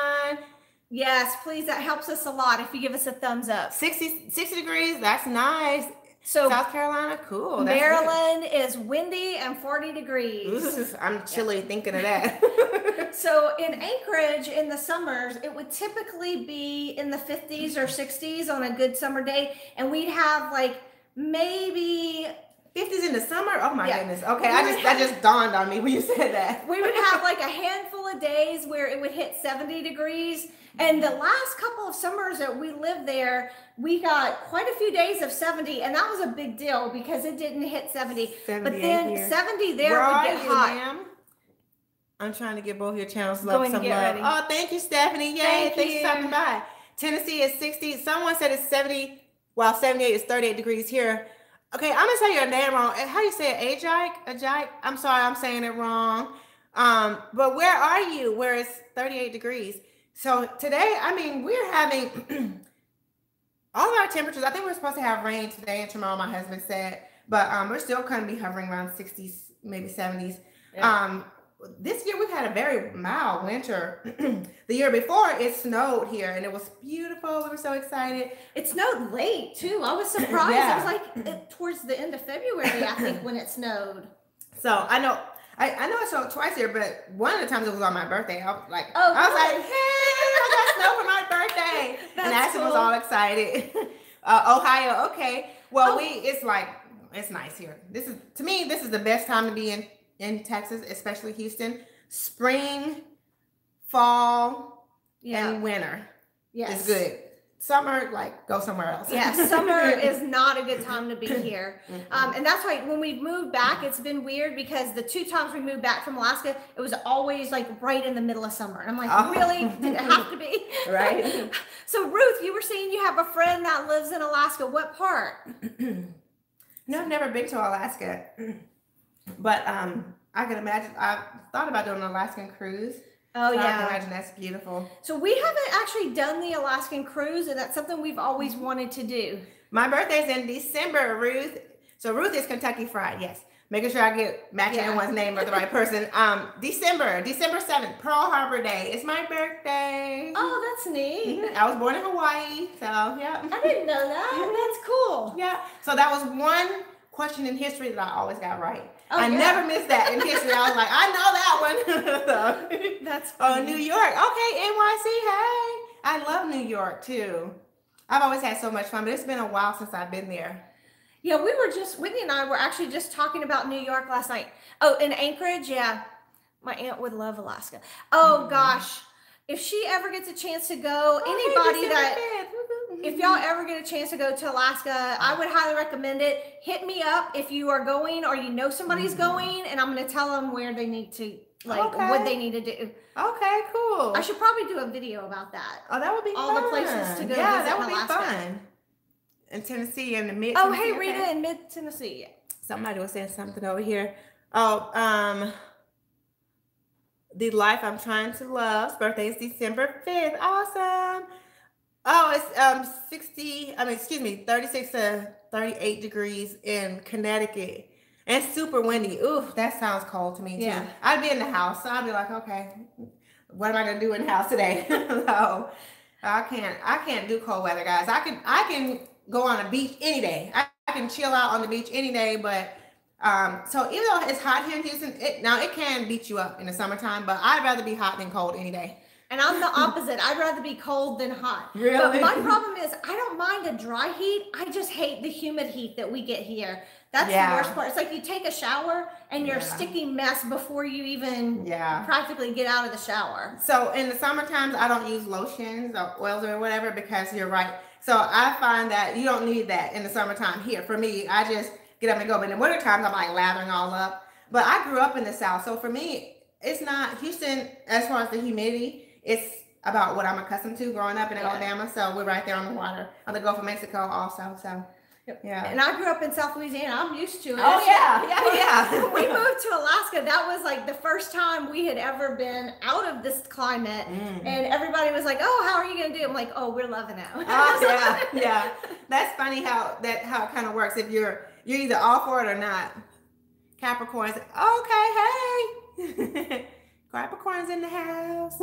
Yes, please. That helps us a lot if you give us a thumbs up. 60 degrees. That's nice. So South Carolina, cool. That's Maryland is windy and 40 degrees. I'm chilly thinking of that. So in Anchorage in the summers, it would typically be in the 50s or 60s on a good summer day. And we'd have like maybe 50s in the summer? Oh my goodness. Okay, that just dawned on me when you said that. We would have like a handful of days where it would hit 70 degrees. And the last couple of summers that we lived there, we got quite a few days of 70, and that was a big deal because it didn't hit 70. But then here. 70 there would get hot. Ma'am? I'm trying to get both your channels some love. Ready. Oh, thank you, Stephanie. Yay, thanks for stopping by. Tennessee is 60. Someone said it's 70, while 78 is 38 degrees here. Okay, I'm gonna say your name wrong. How do you say it? Ajike? I'm sorry, I'm saying it wrong. But where are you? Where it's 38 degrees? So today, I mean, we're having all of our temperatures. I think we're supposed to have rain today and tomorrow, my husband said. But we're still going to be hovering around 60s, maybe 70s. Yeah. This year, we've had a very mild winter. The year before, it snowed here, and it was beautiful. We were so excited. It snowed late, too. I was surprised. Yeah. It was like towards the end of February, I think, when it snowed. So I know it snowed twice here, but one of the times it was on my birthday. I was like, hey, I got snow for my birthday. And Ashton was all excited. Ohio, okay. Well, it's nice here. To me, this is the best time to be in Texas, especially Houston. Spring, fall, and winter is good. Summer, go somewhere else. Yeah, summer is not a good time to be here. And that's why when we moved back, it's been weird because the 2 times we moved back from Alaska, it was always right in the middle of summer. And I'm like, really? Did it have to be? Right. So Ruth, you were saying you have a friend that lives in Alaska. What part? No, I've never been to Alaska. But I can imagine, I've thought about doing an Alaskan cruise. Oh, yeah. I can imagine that's beautiful. So we haven't actually done the Alaskan cruise, and that's something we've always wanted to do. My birthday's in December, Ruth. So Ruth is Kentucky Fried, yes. Making sure I get matching everyone's name or the right person. December 7th, Pearl Harbor Day. It's my birthday. Oh, that's neat. I was born in Hawaii, so yeah. I didn't know that. That's cool. Yeah. So that was one question in history that I always got right. Oh, I never missed that in history. I was like, I know that one. So, that's funny. Oh, New York. Okay, NYC. Hey, I love New York too. I've always had so much fun, but it's been a while since I've been there. Yeah, Whitney and I were actually just talking about New York last night. Oh, in Anchorage, yeah. My aunt would love Alaska. Oh, gosh. If she ever gets a chance to go, if y'all ever get a chance to go to Alaska, I would highly recommend it. Hit me up if you are going or you know somebody's going, and I'm going to tell them where they need to, what they need to do. Okay, cool. I should probably do a video about that. Oh, that would be all fun. the places to go. Yeah, that would Alaska. be fun. In Tennessee, in the mid. Oh, hey, Rita, in mid Tennessee. Somebody was saying something over here. Oh, the life I'm trying to love's birthday is December 5th. Awesome. Oh, it's 36 to 38 degrees in Connecticut. And super windy. Ooh, that sounds cold to me too. Yeah. I'd be in the house, so I'd be like, okay, what am I gonna do in the house today? So I can't do cold weather, guys. I can go on a beach any day. I can chill out on the beach any day, but so even though it's hot here in Houston, it can beat you up in the summertime, but I'd rather be hot than cold any day. And I'm the opposite. I'd rather be cold than hot. Really? But my problem is I don't mind a dry heat. I just hate the humid heat that we get here. That's the worst part. It's like you take a shower and you're a sticky mess before you even practically get out of the shower. So in the summer times, I don't use lotions or oils or whatever because you're right. So I find that you don't need that in the summertime here. For me, I just get up and go. But in the winter times, I'm like lathering all up. But I grew up in the South. So for me, it's not Houston as far as the humidity. It's about what I'm accustomed to growing up in Alabama. So we're right there on the water, on the Gulf of Mexico also. So, yeah. And I grew up in South Louisiana. I'm used to it. Oh, yeah. When we moved to Alaska, that was like the first time we had ever been out of this climate. And everybody was like, oh, how are you going to do? I'm like, oh, we're loving it. Oh, yeah. That's funny how it kind of works. If you're either all for it or not. Capricorns, okay, hey. Capricorns in the house.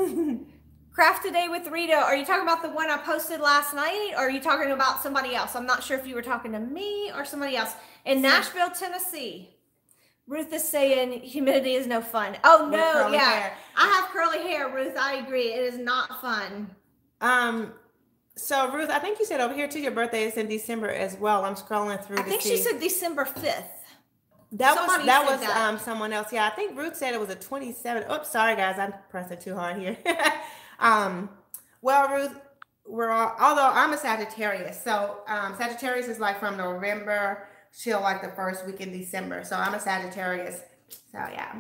Craft Today with Rita. Are you talking about the one I posted last night, or are you talking about somebody else? I'm not sure if you were talking to me or somebody else. In Nashville, Tennessee, Ruth is saying humidity is no fun. Oh, no, hair. I have curly hair, Ruth. I agree. It is not fun. So, Ruth, I think you said over here, too, your birthday is in December as well. I'm scrolling through I think she said December 5th. That was someone else. Yeah, I think Ruth said it was a 27. Oops, sorry guys, I'm pressing too hard here. Well, Ruth, although I'm a Sagittarius, so Sagittarius is like from November till like the first week in December. So I'm a Sagittarius. So yeah.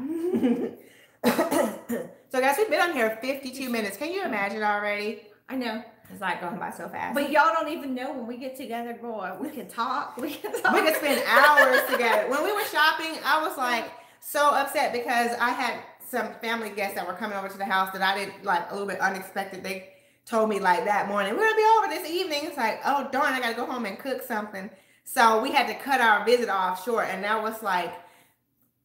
So guys, we've been on here 52 minutes. Can you imagine already? I know. It's like going by so fast. But y'all don't even know when we get together, boy. We can talk. We can spend hours together. When we were shopping, I was like so upset because I had some family guests that were coming over to the house that I didn't like, a little bit unexpected. They told me like that morning, we're gonna be over this evening. It's like, oh darn, I gotta go home and cook something. So we had to cut our visit off short, and that was like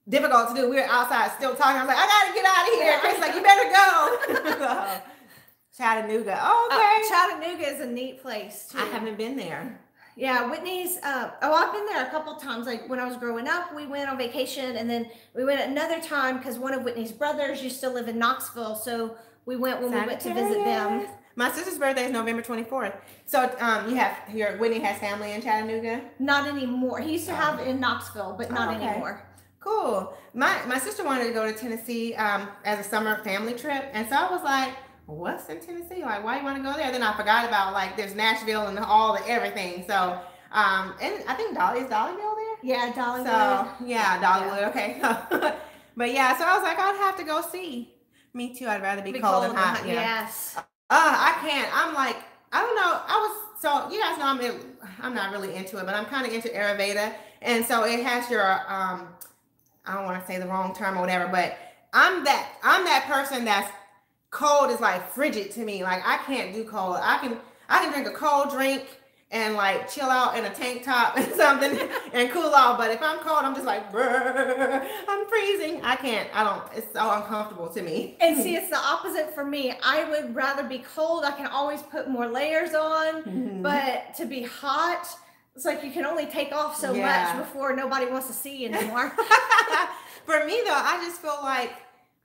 difficult to do. We were outside still talking. I was like, I gotta get out of here. Chris like, you better go. Chattanooga. Oh, okay. Chattanooga is a neat place too. I haven't been there. Yeah, Whitney's. I've been there a couple times. Like when I was growing up, we went on vacation, and then we went another time because one of Whitney's brothers used to live in Knoxville, so we went when we went to visit them. My sister's birthday is November 24th. So Whitney has family in Chattanooga? Not anymore. He used to have in Knoxville, but not anymore. Cool. My sister wanted to go to Tennessee as a summer family trip, and so I was like, what's in Tennessee? Like, why do you want to go there? Then I forgot about like there's Nashville and all the everything. So, and I think Dollyville there. Yeah, Dollywood. So yeah, Dollywood. Okay. But yeah, so I was like, I'd have to go see. Me too. I'd rather be cold than hot. Yes. I can't. I'm like, I don't know. So you guys know I'm not really into it, but I'm kind of into Ayurveda, and so it has your I don't want to say the wrong term or whatever, but I'm that person that's cold is like frigid to me. Like I can't do cold. I can drink a cold drink and like chill out in a tank top and something and cool off. But if I'm cold, I'm just like, I'm freezing. I can't. I don't. It's so uncomfortable to me. And see, it's the opposite for me. I would rather be cold. I can always put more layers on, but to be hot, it's like you can only take off so much before nobody wants to see you anymore. For me though, I just feel like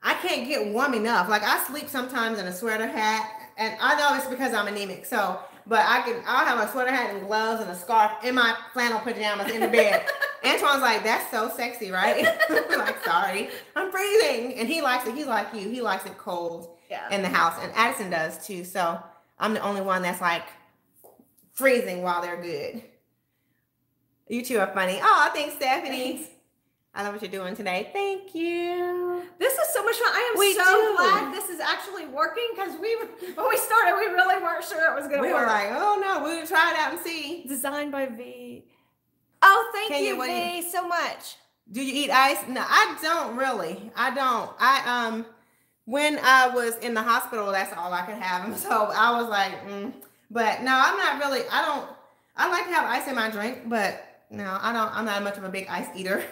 I can't get warm enough. Like I sleep sometimes in a sweater hat, and I know it's because I'm anemic. So, but I'll have a sweater hat and gloves and a scarf in my flannel pajamas in the bed. Antoine's like, that's so sexy, right? I'm like, sorry, I'm freezing. And he likes it. He's like you. He likes it cold in the house. And Addison does too. So I'm the only one that's like freezing while they're good. You two are funny. Oh, thanks, Stephanie. Thanks. I love what you're doing today. Thank you. This is so much fun. I am so glad this is actually working, because when we started, we really weren't sure it was going to work. We were like, oh no, we would try it out and see. Designed by V. Oh, thank you, V, so much. Do you eat ice? No, I don't really. I don't. When I was in the hospital, that's all I could have. So I was like, but no, I'm not really. I like to have ice in my drink, but no, I'm not much of a big ice eater.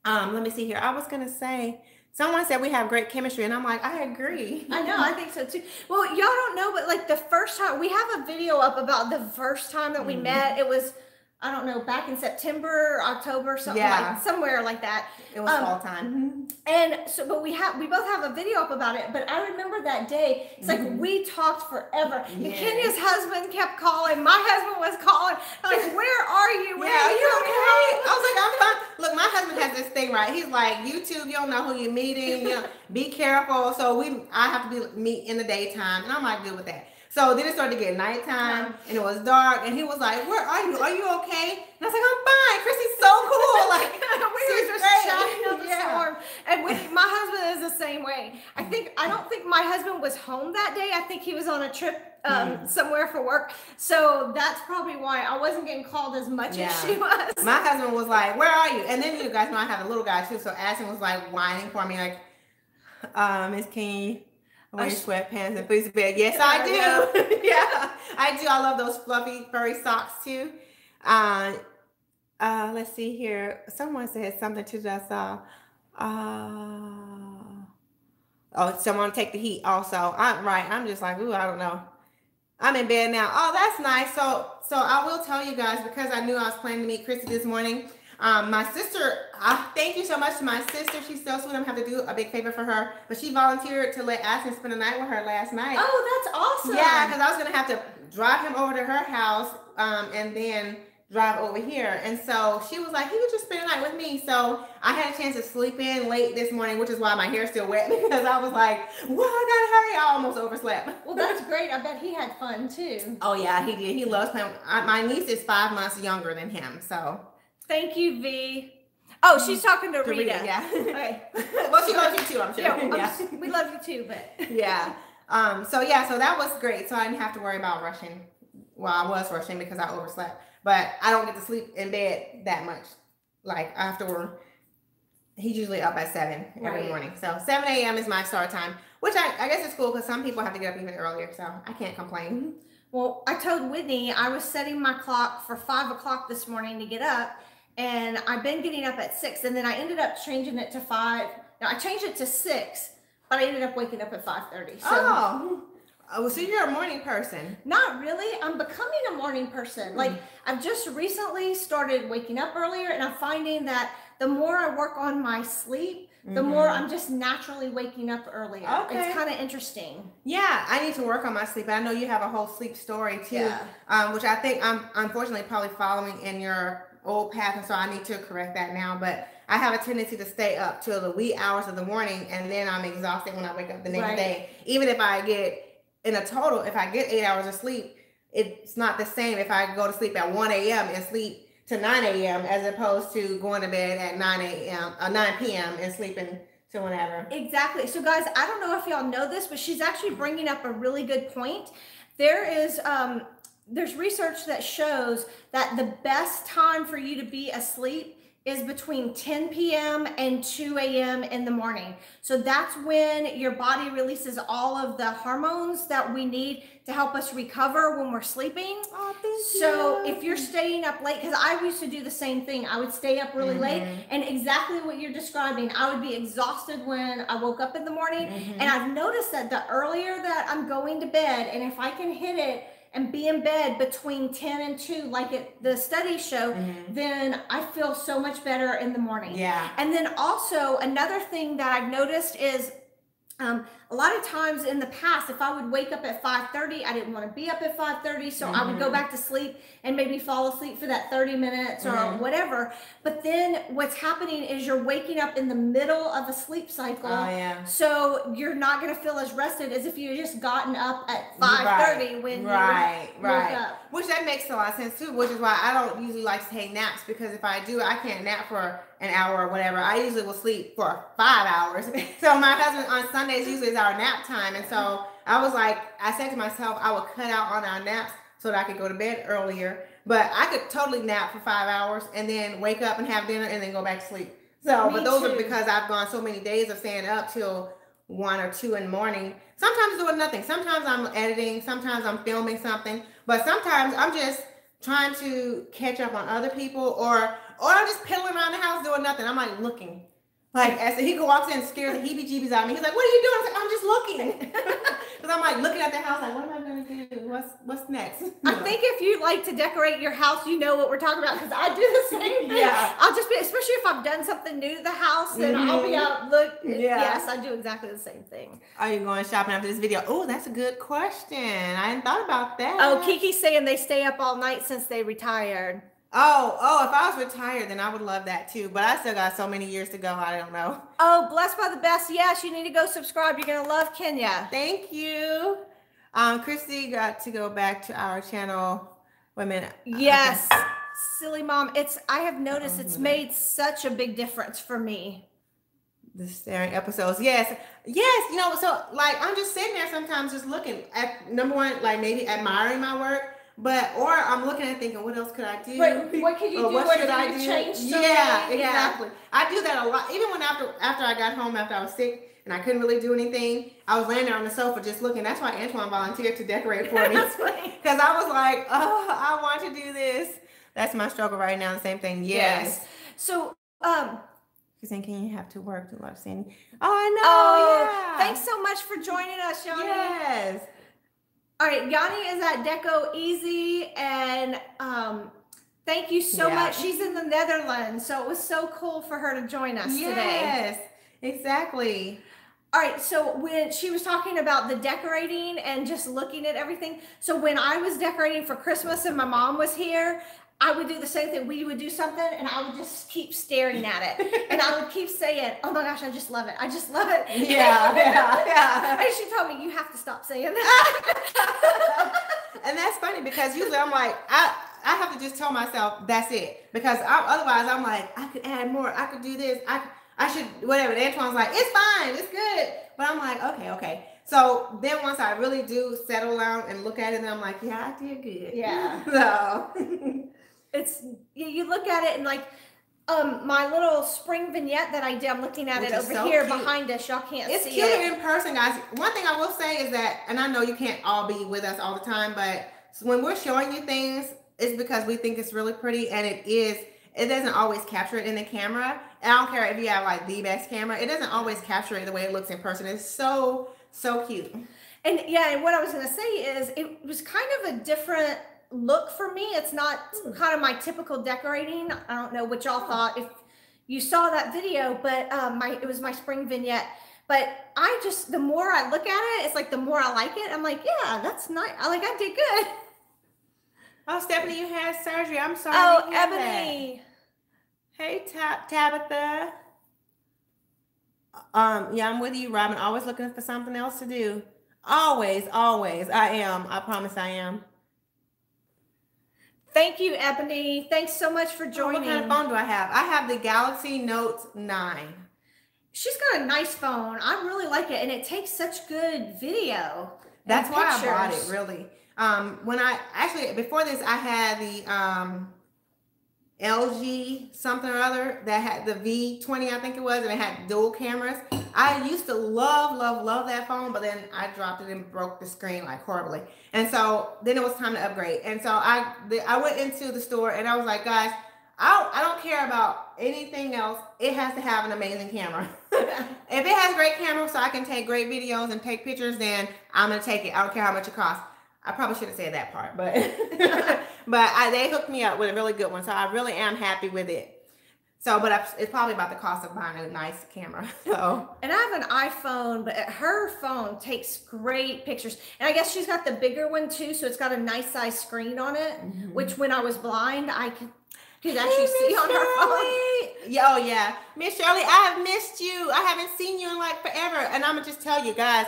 Let me see here. I was gonna say, someone said we have great chemistry, and I'm like, I agree. I know, I think so too. Well, y'all don't know, but like the first time, we have a video up about the first time that we met. It was, I don't know, back in September, October, something like somewhere like that. It was fall time. And so, but we both have a video up about it. But I remember that day. It's like we talked forever. And Kenya's husband kept calling. My husband was calling. Like, where are you? Are you okay? I was like, I'm fine. Look, my husband has this thing, right? He's like, YouTube, you don't know who you're meeting. You know, be careful. So I have to meet in the daytime, and I'm like, good with that. So then it started to get nighttime, and it was dark, and he was like, where are you? Are you okay? And I was like, I'm fine. Kristi's so cool. Like, we were just shouting up the storm. And my husband is the same way. I don't think my husband was home that day. I think he was on a trip somewhere for work. So that's probably why I wasn't getting called as much as she was. My husband was like, where are you? And then you guys know I have a little guy too. So Addison was like whining for me, like, Miss King, wear your sweatpants and please bed. Yes, I do. Yeah, I do. I love those fluffy, furry socks too. Let's see here. Someone said something to us. Someone take the heat also. I'm just like, ooh, I don't know. I'm in bed now. Oh, that's nice. So I will tell you guys, because I knew I was planning to meet Kristi this morning. My sister, thank you so much to my sister. She's so sweet. I'm going to have to do a big favor for her. But she volunteered to let Addison spend the night with her last night. Oh, that's awesome. Yeah, because I was going to have to drive him over to her house and then drive over here. And so she was like, he could just spend the night with me. So I had a chance to sleep in late this morning, which is why my hair's still wet, because I was like, well, I got to hurry. I almost overslept. Well, that's great. I bet he had fun too. Oh, yeah, he did. He loves playing. My niece is 5 months younger than him, so. Thank you, V. Oh, she's talking to Rita. Yeah. Okay. Well, she loves you too, I'm sure. Yeah, we love you too, but. Yeah. So that was great. So I didn't have to worry about rushing. Well, I was rushing because I overslept, but I don't get to sleep in bed that much. Like after, he's usually up at 7 every morning. So 7 a.m. is my start time, which I guess is cool, because some people have to get up even earlier. So I can't complain. Well, I told Whitney I was setting my clock for 5 o'clock this morning to get up. And I've been getting up at 6, and then I ended up changing it to 5. Now I changed it to 6, but I ended up waking up at 5:30. So, so you're a morning person? Not really. I'm becoming a morning person. Like, I've just recently started waking up earlier, and I'm finding that the more I work on my sleep, the more I'm just naturally waking up earlier. Okay. It's kind of interesting. Yeah, I need to work on my sleep. I know you have a whole sleep story too, which I think I'm unfortunately probably following in your old path, and so I need to correct that now. But I have a tendency to stay up till the wee hours of the morning, and then I'm exhausted when I wake up the next day. Even if I get, in a total, if I get 8 hours of sleep, it's not the same if I go to sleep at 1 a.m. and sleep to 9 a.m. as opposed to going to bed at 9 p.m. and sleeping to whenever. Exactly. So guys, I don't know if y'all know this, but she's actually bringing up a really good point. There's research that shows that the best time for you to be asleep is between 10 p.m. and 2 a.m. in the morning. So that's when your body releases all of the hormones that we need to help us recover when we're sleeping. Oh, thank so you. if you're staying up late, because I used to do the same thing, I would stay up really late, and exactly what you're describing, I would be exhausted when I woke up in the morning. And I've noticed that the earlier that I'm going to bed, and if I can hit it and be in bed between 10 and 2, like the studies show, then I feel so much better in the morning. Yeah. And then also another thing that I've noticed is a lot of times in the past, if I would wake up at 5:30, I didn't want to be up at 5:30, so I would go back to sleep and maybe fall asleep for that 30 minutes or whatever. But then what's happening is you're waking up in the middle of a sleep cycle. Oh, yeah. So you're not going to feel as rested as if you had just gotten up at 5:30 when you woke up. Which that makes a lot of sense too, which is why I don't usually like to take naps, because if I do, I can't nap for an hour or whatever. I usually will sleep for 5 hours. So my husband on Sundays usually is our nap time. And so I was like, I said to myself, I would cut out on our naps so that I could go to bed earlier. But I could totally nap for 5 hours and then wake up and have dinner and then go back to sleep. So, but those are because I've gone so many days of staying up till 1 or 2 in the morning. Sometimes doing nothing. Sometimes I'm editing. Sometimes I'm filming something. But sometimes I'm just trying to catch up on other people, or I'm just piddling around the house doing nothing. I'm like looking. Like, as he walks in and scares the heebie-jeebies out of me. He's like, what are you doing? I was like, I'm just looking. Because I'm like looking at the house like, what am I going to do? What's next? I think if you like to decorate your house, you know what we're talking about, because I do the same thing. Yeah. I'll just be, especially if I've done something new to the house, then I'll be out, look. Yeah. Yes, I do exactly the same thing. Are you going shopping after this video? Oh, that's a good question. I hadn't thought about that. Oh, Kiki's saying they stay up all night since they retired. Oh, if I was retired, then I would love that too. But I still got so many years to go. I don't know. Oh, blessed by the best. Yes, you need to go subscribe. You're going to love Kenya. Thank you. Kristi got to go back to our channel. Wait a minute. Yes. Okay. Silly mom. I have noticed it's made such a big difference for me. The staring episodes. Yes. You know, so like I'm just sitting there sometimes just looking at, number one, like maybe admiring my work. Or I'm looking and thinking, what else could I do? What could you do? What should I do? Change yeah, exactly. I do that a lot. Even when after I got home after I was sick and I couldn't really do anything, I was laying there on the sofa just looking. That's why Antoine volunteered to decorate for me. Because I was like, oh, I want to do this. That's my struggle right now. The same thing. Yes. So, Can you have to work to love Sandy? Oh, I know. Oh, yeah. Thanks so much for joining us, Yanni. Yes. All right, Yanni is at Deco Easy, and thank you so much. She's in the Netherlands, so it was so cool for her to join us today. Yes, exactly. All right, so when she was talking about the decorating and just looking at everything, so when I was decorating for Christmas and my mom was here, I would do the same thing. We would do something and I would just keep staring at it. And I would keep saying, oh my gosh, I just love it. I just love it. Yeah. And she told me, you have to stop saying that. And that's funny because usually I'm like, I have to just tell myself that's it. Because otherwise I'm like, I could add more. I could do this. I should, whatever. And Antoine's like, it's fine. It's good. But I'm like, okay. So then once I really do settle down and look at it, then I'm like, yeah, I did good. Yeah. So it's, you look at it and like, my little spring vignette that I did, I'm looking at it over here behind us. Y'all can't see it. It's cuter in person, guys. One thing I will say is that, and I know you can't all be with us all the time, but when we're showing you things, it's because we think it's really pretty, and it is. It doesn't always capture it in the camera. And I don't care if you have like the best camera. It doesn't always capture it the way it looks in person. It's so cute. And yeah, and what I was going to say is it was kind of a different look for me. It's not kind of my typical decorating. I don't know what y'all thought if you saw that video, but it was my spring vignette. But the more I look at it, it's like the more I like it. I'm like, yeah, that's nice. I did good. Oh, Stephanie, you had surgery. I'm sorry. Oh, Ebony. Hey, Tabitha. Yeah, I'm with you, Robin. Always looking for something else to do. Always. I am. I promise I am. Thank you, Ebony. Thanks so much for joining. What kind of phone do I have? I have the Galaxy Note 9. She's got a nice phone. I really like it, and it takes such good video. That's why I bought it, really. When I before this, I had LG something or other that had the V20, I think it was, and it had dual cameras. I used to love that phone, but then I dropped it and broke the screen like horribly. And so then it was time to upgrade. And so I went into the store and I was like, guys, I don't care about anything else. It has to have an amazing camera. If it has a great camera so I can take great videos and take pictures, then I'm going to take it. I don't care how much it costs. I probably should have said that part, but they hooked me up with a really good one. So I really am happy with it. So, but it's probably about the cost of buying a nice camera. So, and I have an iPhone, but her phone takes great pictures. And I guess she's got the bigger one too, so it's got a nice size screen on it, which when I was blind, I could actually see on her phone. Yeah, oh yeah, Miss Shirley, I have missed you. I haven't seen you in like forever, and I'm gonna just tell you guys,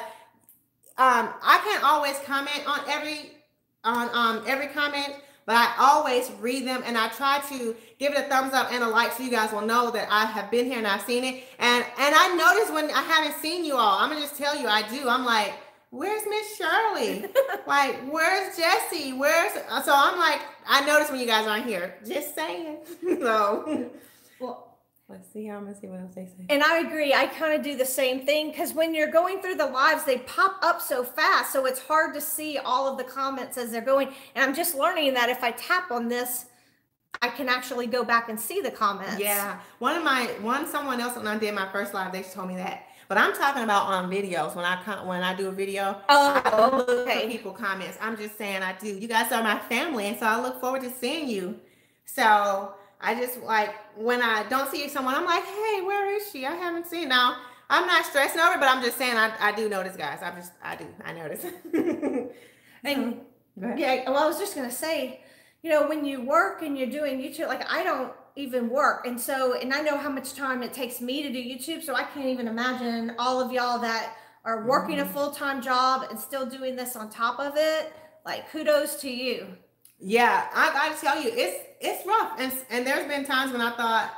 I can't always comment on every comment. But I always read them and I try to give it a thumbs up and a like so you guys will know that I have been here and I've seen it. And I notice when I haven't seen you all, I'm gonna just tell you I do. I'm like, where's Miss Shirley? Like, where's Jessie? So I'm like, I notice when you guys aren't here. Just saying. So well, let's see. I'm gonna see what else they say. And I agree. I kind of do the same thing because when you're going through the lives, they pop up so fast, so it's hard to see all of the comments as they're going. And I'm just learning that if I tap on this, I can actually go back and see the comments. Yeah. Someone else when I did my first live, they told me that. But I'm talking about on videos when I do a video. Oh, I look for people comments. I'm just saying I do. You guys are my family, and so I look forward to seeing you. So I just like when I don't see someone, I'm like, hey, where is she? I haven't seen. Now I'm not stressing over it, but I'm just saying I do notice, guys. I notice. And yeah, well, I was just gonna say, when you work and you're doing YouTube, like I don't even work, and I know how much time it takes me to do YouTube, so I can't even imagine all of y'all that are working a full-time job and still doing this on top of it. Like, kudos to you. Yeah, I gotta tell you, it's rough, and there's been times when I thought,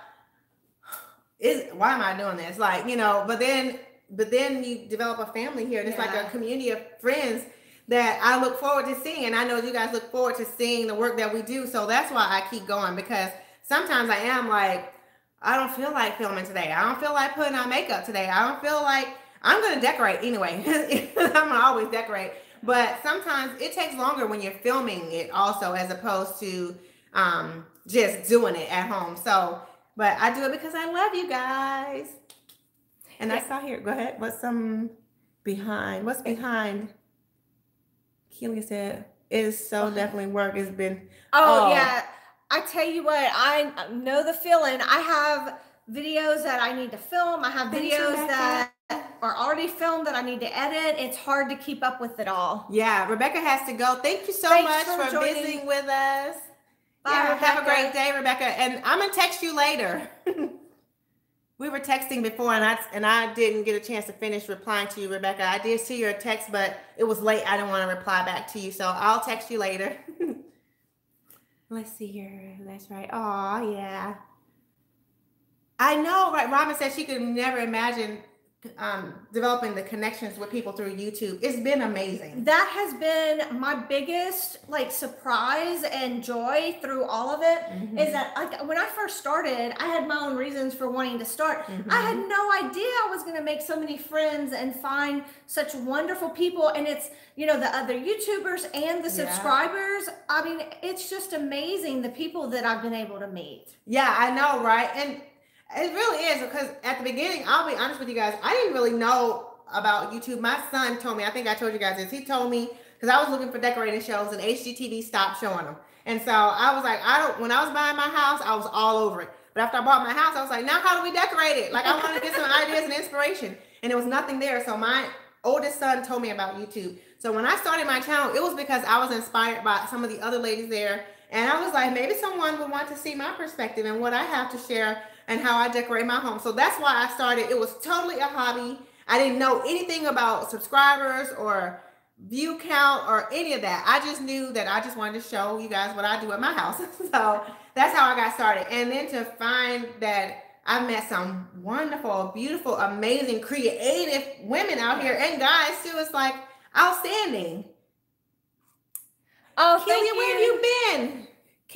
why am I doing this? Like, but then you develop a family here, and it's like a community of friends that I look forward to seeing, and I know you guys look forward to seeing the work that we do. So that's why I keep going, because sometimes I am like, I don't feel like filming today. I don't feel like putting on makeup today. I don't feel like I'm gonna decorate anyway. I'm gonna always decorate. But sometimes it takes longer when you're filming it also, as opposed to just doing it at home. So, but I do it because I love you guys. And I saw here, go ahead. What's behind? Keely said, it is so definitely work. It's been. Oh, yeah. I tell you what, I know the feeling. I have videos that I need to film. I have videos that are already filmed that I need to edit. It's hard to keep up with it all. Yeah, Rebecca has to go. Thank you so much for visiting with us. Bye, yeah, Rebecca. Have a great day, Rebecca. And I'm gonna text you later. We were texting before, and I didn't get a chance to finish replying to you, Rebecca. I did see your text, but it was late. I didn't want to reply back to you, so I'll text you later. Let's see here. That's right. Oh, yeah. I know, right? Robin said she could never imagine developing the connections with people through YouTube. It's been amazing. That has been my biggest surprise and joy through all of it. Is that when I first started, I had my own reasons for wanting to start. I had no idea I was going to make so many friends and find such wonderful people. And it's, the other YouTubers and the subscribers. I mean, it's just amazing the people that I've been able to meet. Yeah, I know, right? And it really is, because at the beginning, I'll be honest with you guys, I didn't really know about YouTube. My son told me, I think I told you guys this, he told me, because I was looking for decorating shows and HGTV stopped showing them. And so I was like, when I was buying my house, I was all over it. But after I bought my house, I was like, now how do we decorate it? Like, I wanted to get some ideas and inspiration. And there was nothing there. So my oldest son told me about YouTube. So when I started my channel, it was because I was inspired by some of the other ladies there. And I was like, maybe someone would want to see my perspective and what I have to share and how I decorate my home. So that's why I started. It was totally a hobby. I didn't know anything about subscribers or view count or any of that. I just knew that I just wanted to show you guys what I do at my house. So that's how I got started. And then to find that I've met some wonderful, beautiful, amazing, creative women out here and guys too. It's like outstanding. Oh, Keely, where have you been?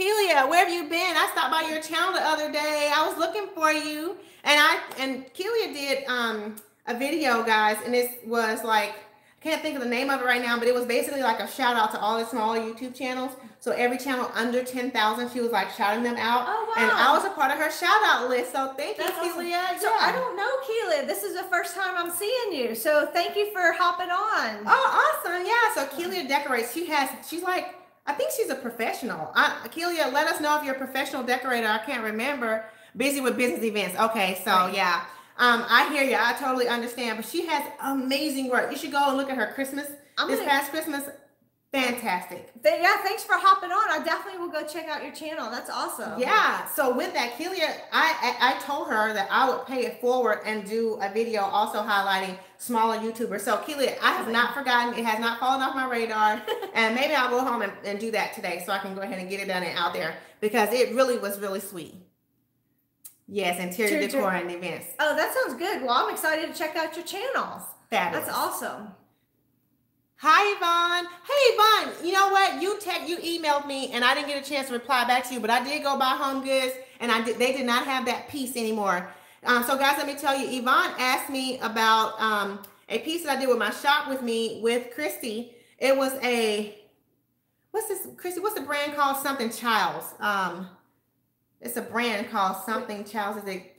Kelia, where have you been? I stopped by your channel the other day. I was looking for you. And Kelia did a video, guys, and it was like, I can't think of the name of it right now, but it was basically like a shout out to all the smaller YouTube channels. So every channel under 10,000, she was like shouting them out. Oh, wow. And I was a part of her shout out list. So thank you, That's awesome. Kelia. So I don't know Kelia. This is the first time I'm seeing you. So thank you for hopping on. Oh, awesome. Yeah. So Kelia decorates. She's like, I think she's a professional. Kelia, let us know if you're a professional decorator. I can't remember. Busy with business events. Okay. So right. Yeah. I hear you. I totally understand. But she has amazing work. You should go and look at her Christmas, past Christmas. Fantastic. Yeah, thanks for hopping on. I definitely will go check out your channel. That's awesome. Yeah. So with that, Kelia, I told her that I would pay it forward and do a video also highlighting smaller YouTubers. So Kelia, I have not forgotten. It has not fallen off my radar. And maybe I'll go home and do that today so I can go ahead and get it done and out there because it really was really sweet. Yes, interior decor and events. Oh, that sounds good. Well, I'm excited to check out your channel. Fabulous. That's awesome. Hi, Yvonne. Hey, Yvonne, you know what? You emailed me and I didn't get a chance to reply back to you, but I did go buy Home Goods and they did not have that piece anymore. So guys, let me tell you, Yvonne asked me about a piece that I did with my shop with me with Kristi. It was Kristi, what's the brand called? Something Childs. It's a brand called Something Childs. Is it?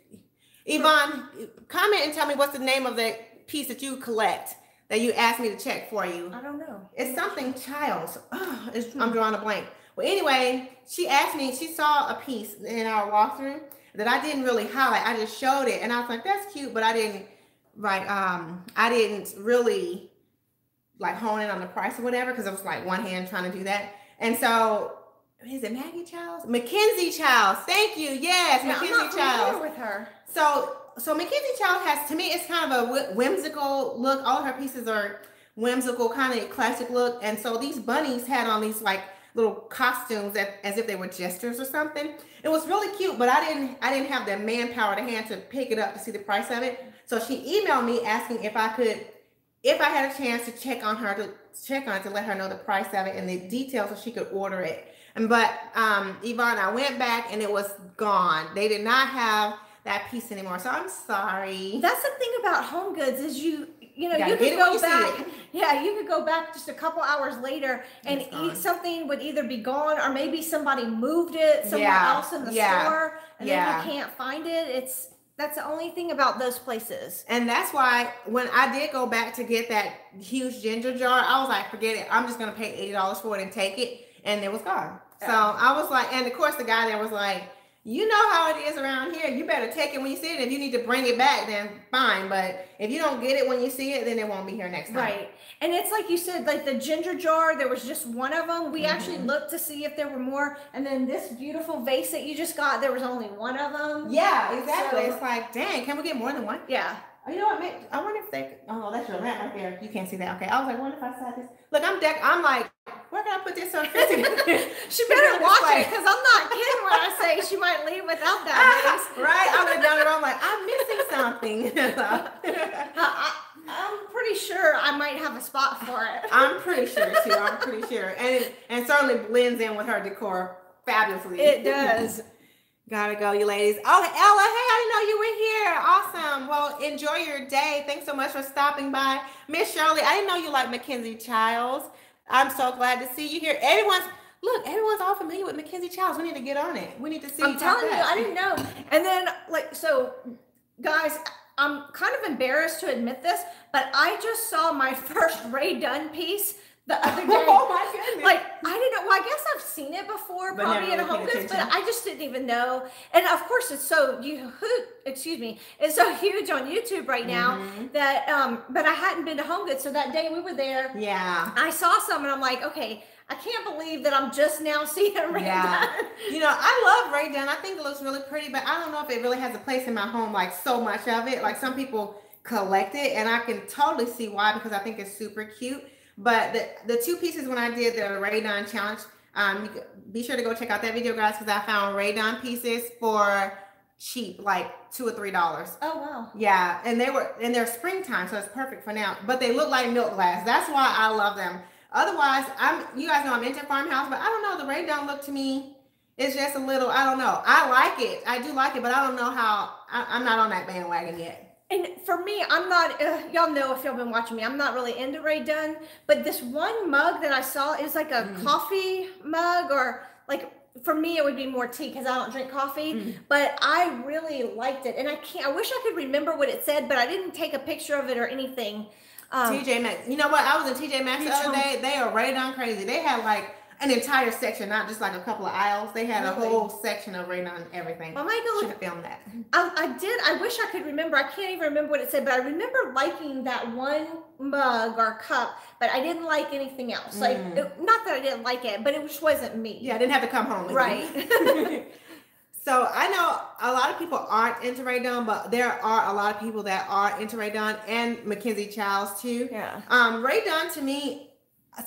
Yvonne, comment and tell me what's the name of the piece that you collect that you asked me to check for you. I don't know. It's Something Childs. Oh, I'm drawing a blank. Well, anyway, she asked me, she saw a piece in our walkthrough that I didn't really highlight. I just showed it and I was like, that's cute, but I didn't really like hone in on the price or whatever because it was like one hand trying to do that. And so, is it Maggie Childs? Mackenzie Childs. Thank you. Yes, yeah, Mackenzie I'm not Childs. with her. So Mackenzie Childs has, to me, it's kind of a whimsical look. All of her pieces are whimsical, kind of classic look. And so these bunnies had on these like little costumes as if they were jesters or something. It was really cute, but I didn't have the manpower to hand to pick it up to see the price of it. So she emailed me asking if I had a chance to check on it to let her know the price of it and the details so she could order it. But Yvonne, I went back and it was gone. They did not have that piece anymore. So I'm sorry. That's the thing about Home Goods is you could go back. Yeah, you could go back just a couple hours later and something would either be gone or maybe somebody moved it somewhere else in the store and then you can't find it. That's the only thing about those places. And that's why when I did go back to get that huge ginger jar, I was like, forget it. I'm just going to pay $80 for it and take it. And it was gone. Yeah. So I was like, and of course the guy there was like, you know how it is around here. You better take it when you see it. If you need to bring it back, then fine. But if you don't get it when you see it, then it won't be here next time. Right. And it's like you said, like the ginger jar, there was just one of them. We actually looked to see if there were more. And then this beautiful vase that you just got, there was only one of them. Yeah, exactly. So, it's like, dang, can we get more than one? Yeah. Oh, you know what? I wonder if they. Oh, that's your lamp right there. You can't see that. Okay. I was like, wonder if I saw this. Look, I'm like, where can I put this on? She better watch it because I'm not kidding when I say she might leave without that. Right? I went down the road. I'm like, I'm missing something. I'm pretty sure I might have a spot for it. I'm pretty sure too. I'm pretty sure, and it certainly blends in with her decor fabulously. It does. Gotta go, you ladies. Oh, Ella, hey, I didn't know you were here. Awesome. Well, enjoy your day. Thanks so much for stopping by. Miss Shirley, I didn't know you like Mackenzie Childs. I'm so glad to see you here. Everyone's all familiar with Mackenzie Childs. We need to get on it. We need to see. I'm telling you, I didn't know. And then, so, guys, I'm kind of embarrassed to admit this, but I just saw my first Ray Dunn piece the other day. Oh my goodness. Like, I didn't know. Well, I guess I've seen it before, but probably in a Home Goods, but I just didn't even know. And of course, it's so it's so huge on YouTube right now that but I hadn't been to Home Goods. So that day we were there. Yeah. I saw some and I'm like, okay, I can't believe that I'm just now seeing Ray Dunn. You know, I love Ray Dunn. I think it looks really pretty, but I don't know if it really has a place in my home, like so much of it. Like some people collect it and I can totally see why, because I think it's super cute. But the two pieces when I did the Ray Dunn challenge, you could be sure to go check out that video, guys, because I found Ray Dunn pieces for cheap, like $2 or $3. Oh wow. Yeah, and they're springtime, so it's perfect for now. But they look like milk glass. That's why I love them. Otherwise, you guys know I'm into farmhouse, but I don't know, the Ray Dunn look to me, It's just a little, I don't know. I like it. I do like it, but I don't know how, I'm not on that bandwagon yet. And for me, I'm not, y'all know if y'all been watching me, I'm not really into Ray Dunn, but this one mug that I saw is like a coffee mug, or like, for me, it would be more tea because I don't drink coffee, but I really liked it. And I wish I could remember what it said, but I didn't take a picture of it or anything. TJ Maxx. You know what? I was in TJ Maxx the other day. They are Ray Dunn crazy. They had like an entire section, not just like a couple of aisles. They had a whole section of Ray Dunn everything. I might go should have filmed that. I did. I wish I could remember. I can't even remember what it said, but I remember liking that one mug or cup, but I didn't like anything else. Like, not that I didn't like it, but it just wasn't me. Yeah, I didn't have to come home with right. So I know a lot of people aren't into Ray Dunn, but there are a lot of people that are into Ray Dunn and Mackenzie Childs too. Yeah. Ray Dunn, to me,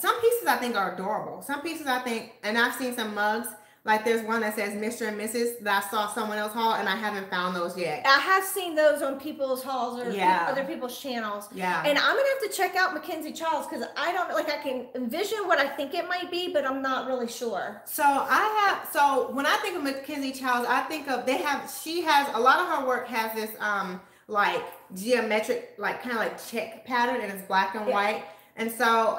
some pieces I think are adorable. Some pieces I think, and I've seen some mugs, like there's one that says Mr. and Mrs. that I saw someone else haul, and I haven't found those yet. I have seen those on people's hauls or other people's channels. Yeah. And I'm gonna have to check out Mackenzie Childs because I don't, like, I can envision what I think it might be, but I'm not really sure. So when I think of Mackenzie Childs, I think of, she has, a lot of her work has this like geometric, like kind of like check pattern, and it's black and white. And so,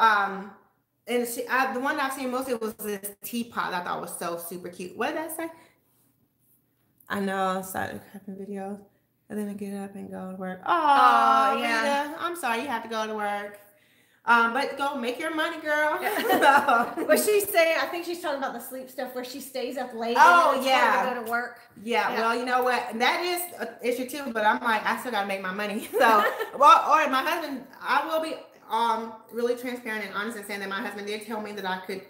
and the one I've seen mostly was this teapot that I thought was so super cute. What did that say? I know I started cutting videos, and then I get up and go to work. Oh yeah. Rita, I'm sorry you have to go to work. But go make your money, girl. What she's saying, I think she's talking about the sleep stuff where she stays up late. Oh, and yeah. To go to work. Yeah, well, you know what? That is an issue too, but I'm like, I still got to make my money. So, well, or my husband, I will be really transparent and honest in saying that my husband did tell me that I could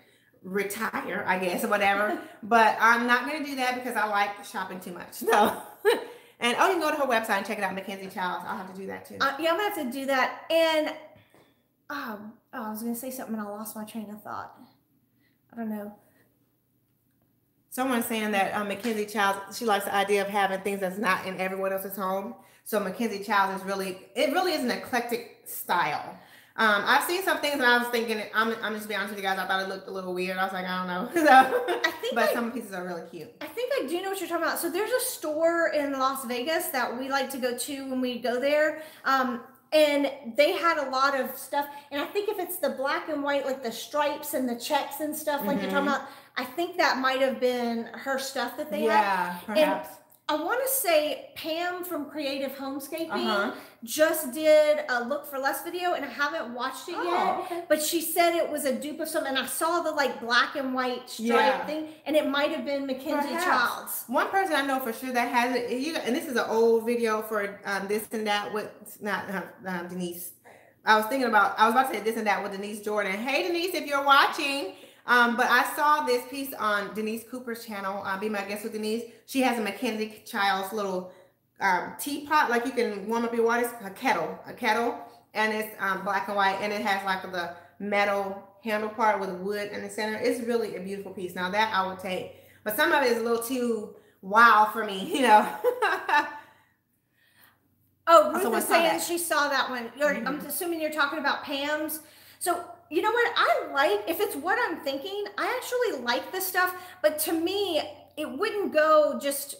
retire, I guess, or whatever. But I'm not going to do that because I like shopping too much. So, and you can go to her website and check it out, Mackenzie Childs. I'll have to do that too. Yeah, I'm going to have to do that. And I was going to say something and I lost my train of thought. I don't know. Someone's saying that Mackenzie Childs, she likes the idea of having things that's not in everyone else's home. So Mackenzie Childs it really is an eclectic style. I've seen some things and I was thinking, I'm just be honest with you guys, I thought it looked a little weird. I was like, I don't know. So, but some pieces are really cute. I think I do know what you're talking about. So there's a store in Las Vegas that we like to go to when we go there. And they had a lot of stuff. And I think if it's the black and white, like the stripes and the checks and stuff like you're talking about, I think that might have been her stuff that they had. Yeah, perhaps. And I want to say Pam from Creative Homescaping just did a Look for Less video, and I haven't watched it yet. Okay. But she said it was a dupe of something, and I saw the like black and white stripe thing, and it might have been Mackenzie Childs. One person I know for sure that has it, and this is an old video for this and that with Denise. I was about to say this and that with Denise Jordan. Hey Denise, if you're watching. But I saw this piece on Denise Cooper's channel, Be My Guest with Denise. She has a Mackenzie Childs little teapot, like you can warm up your water. It's a kettle, and it's black and white, and it has like the metal handle part with wood in the center. It's really a beautiful piece. Now that I would take, but some of it is a little too wow for me, you know. Oh, Ruth was saying she saw that one. I'm assuming you're talking about Pam's. So, you know what? I like, if it's what I'm thinking, I actually like this stuff. But to me, it wouldn't go just,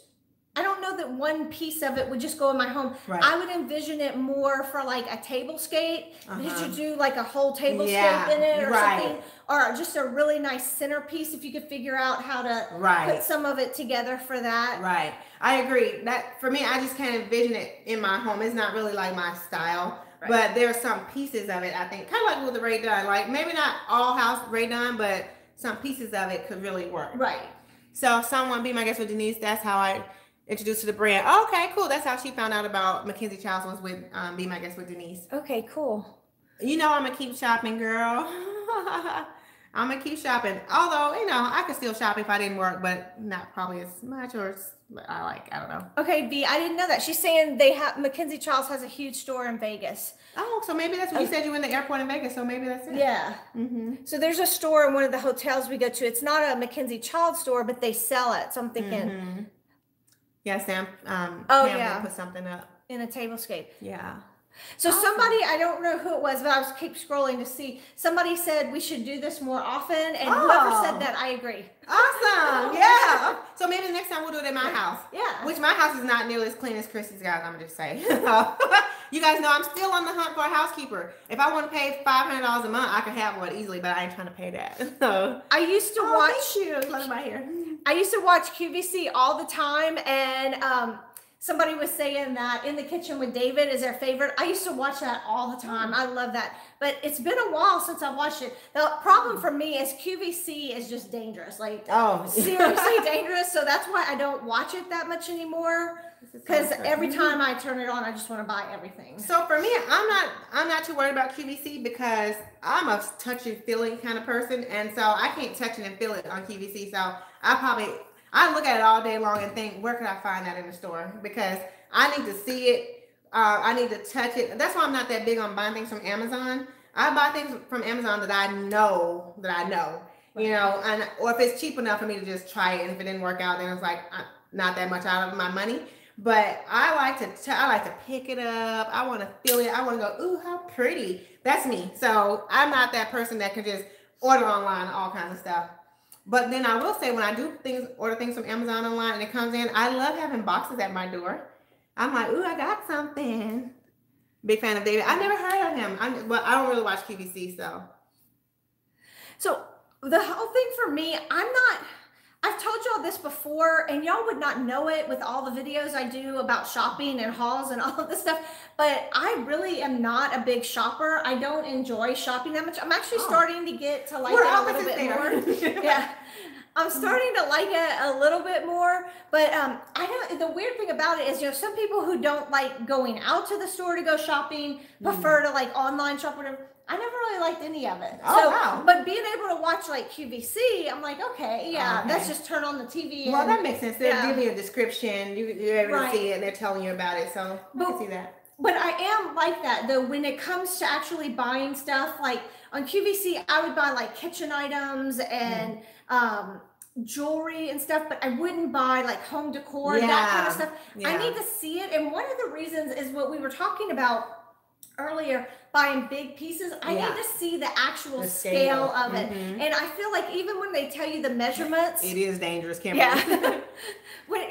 I don't know that one piece of it would just go in my home. Right. I would envision it more for like a tablescape. You should do like a whole tablescape in it or something. Or just a really nice centerpiece if you could figure out how to put some of it together for that. Right. I agree. That for me, I just can't envision it in my home. It's not really like my style. Right. But there are some pieces of it, I think, kind of like with the Ray Dunn. Like maybe not all house Ray Dunn, but some pieces of it could really work. Right. So someone Be My Guest with Denise, that's how I introduced to the brand. Okay, cool. That's how she found out about Mackenzie Childs was with Be My Guest with Denise. Okay, cool. You know I'm going to keep shopping, girl. I'm going to keep shopping. Although, you know, I could still shop if I didn't work, but not probably as much I don't know. Okay, V, I didn't know that. She's saying Mackenzie Childs has a huge store in Vegas. Oh, so maybe that's what you said you were in the airport in Vegas, so maybe that's it. Yeah. So there's a store in one of the hotels we go to. It's not a Mackenzie Childs store, but they sell it. So I'm thinking. Yeah, Sam. Pam put something up. In a tablescape. Yeah. So Awesome. somebody, I don't know who it was, but I was keep scrolling to see. Somebody said we should do this more often, and whoever said that, I agree. Awesome. Yeah. So maybe the next time we'll do it at my house. Yeah. Which my house is not nearly as clean as Kristi's, guys. I'm just saying. You guys know I'm still on the hunt for a housekeeper. If I want to pay $500 a month, I could have one easily, but I ain't trying to pay that. So I used to watch. Thank you. Love my hair. I used to watch QVC all the time, and somebody was saying that In the Kitchen with David is their favorite. I used to watch that all the time. I love that. But it's been a while since I watched it. The problem for me is QVC is just dangerous. Like, seriously dangerous. So that's why I don't watch it that much anymore. Because every time I turn it on, I just want to buy everything. So for me, I'm not too worried about QVC because I'm a touchy feeling kind of person, and so I can't touch it and feel it on QVC. So I look at it all day long and think, where could I find that in the store? Because I need to see it. I need to touch it. That's why I'm not that big on buying things from Amazon. I buy things from Amazon that I know, you know, and or if it's cheap enough for me to just try it, and if it didn't work out, then it's like not that much out of my money. But I like to pick it up. I want to feel it. I want to go, ooh, how pretty. That's me. So I'm not that person that can just order online all kinds of stuff. But then I will say, when I do order things from Amazon online and it comes in, I love having boxes at my door. I'm like, ooh, I got something. Big fan of David. I never heard of him. But I don't really watch QVC, so. So the whole thing for me, I've told y'all this before, and y'all would not know it with all the videos I do about shopping and hauls and all of this stuff, but I really am not a big shopper. I don't enjoy shopping that much. I'm actually starting to get to like it a little bit more. Yeah. I'm starting to like it a little bit more, but the weird thing about it is, you know, some people who don't like going out to the store to go shopping prefer to like online shop, whatever. I never really liked any of it. Wow. But being able to watch like QVC, I'm like, okay, yeah, let's just turn on the TV. Well, that makes sense. They're giving you a description. You're able to see it, and they're telling you about it. So I can see that. But I am like that, though, when it comes to actually buying stuff. Like on QVC, I would buy like kitchen items and jewelry and stuff, but I wouldn't buy like home decor, that kind of stuff. Yeah. I need to see it. And one of the reasons is what we were talking about earlier, buying big pieces. I need to see the actual scale of it. And I feel like even when they tell you the measurements, it is dangerous, Kimberly. Yeah.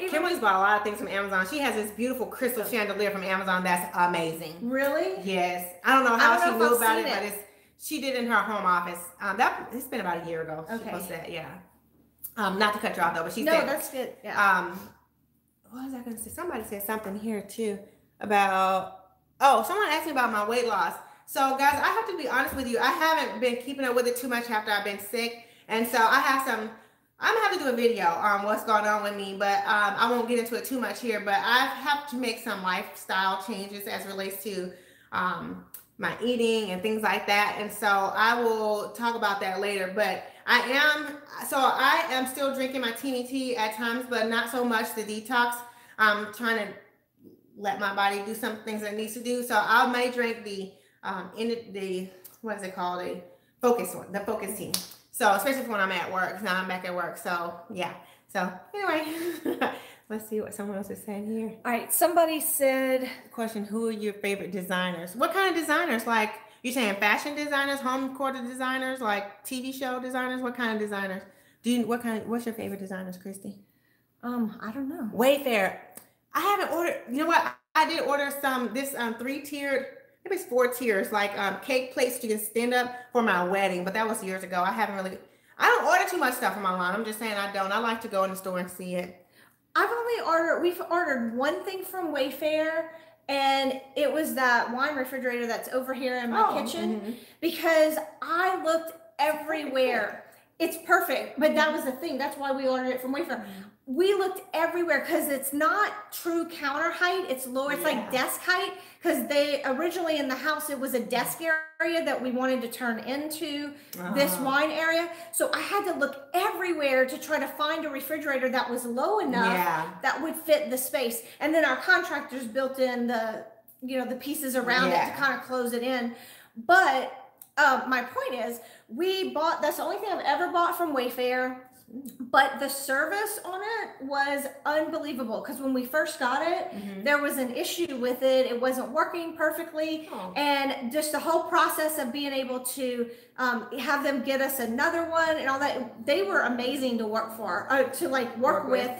Kimberly's bought a lot of things from Amazon. She has this beautiful crystal chandelier from Amazon that's amazing. Really? Yes. I don't know how she knew about it, but she did in her home office. It's been about a year ago. She posted that, yeah. Not to cut you off though, but she said. No, that's good. Yeah. What was I going to say? Somebody said something here too about. Oh, someone asked me about my weight loss. So guys, I have to be honest with you. I haven't been keeping up with it too much after I've been sick. And so I'm going to have to do a video on what's going on with me, but I won't get into it too much here, but I have to make some lifestyle changes as relates to my eating and things like that. And so I will talk about that later, but I am still drinking my teeny tea at times, but not so much the detox. I'm trying to let my body do some things that it needs to do. So I may drink the what is it called? The focus tea. So especially when I'm at work, now I'm back at work. So yeah. So anyway, let's see what someone else is saying here. All right. Somebody said, question, who are your favorite designers? What kind of designers? Like, you're saying fashion designers, home decor designers, like TV show designers? What kind of designers? What's your favorite designers, Kristi? I don't know. Wayfair. I haven't ordered, you know what? I did order this 3-tiered, maybe it's 4 tiers, like cake plates you can stand up for my wedding, but that was years ago. I don't order too much stuff from online. I'm just saying I don't. I like to go in the store and see it. We've ordered one thing from Wayfair, and it was that wine refrigerator that's over here in my kitchen, because I looked everywhere. It's perfect, but that was the thing. That's why we ordered it from Wayfair. We looked everywhere because it's not true counter height. It's lower. It's like desk height, because they originally in the house, it was a desk area that we wanted to turn into this wine area. So I had to look everywhere to try to find a refrigerator that was low enough that would fit the space. And then our contractors built in the pieces around it to kind of close it in. But my point is, that's the only thing I've ever bought from Wayfair. But the service on it was unbelievable because when we first got it, there was an issue with it. It wasn't working perfectly. And just the whole process of being able to have them get us another one and all that, they were amazing to work with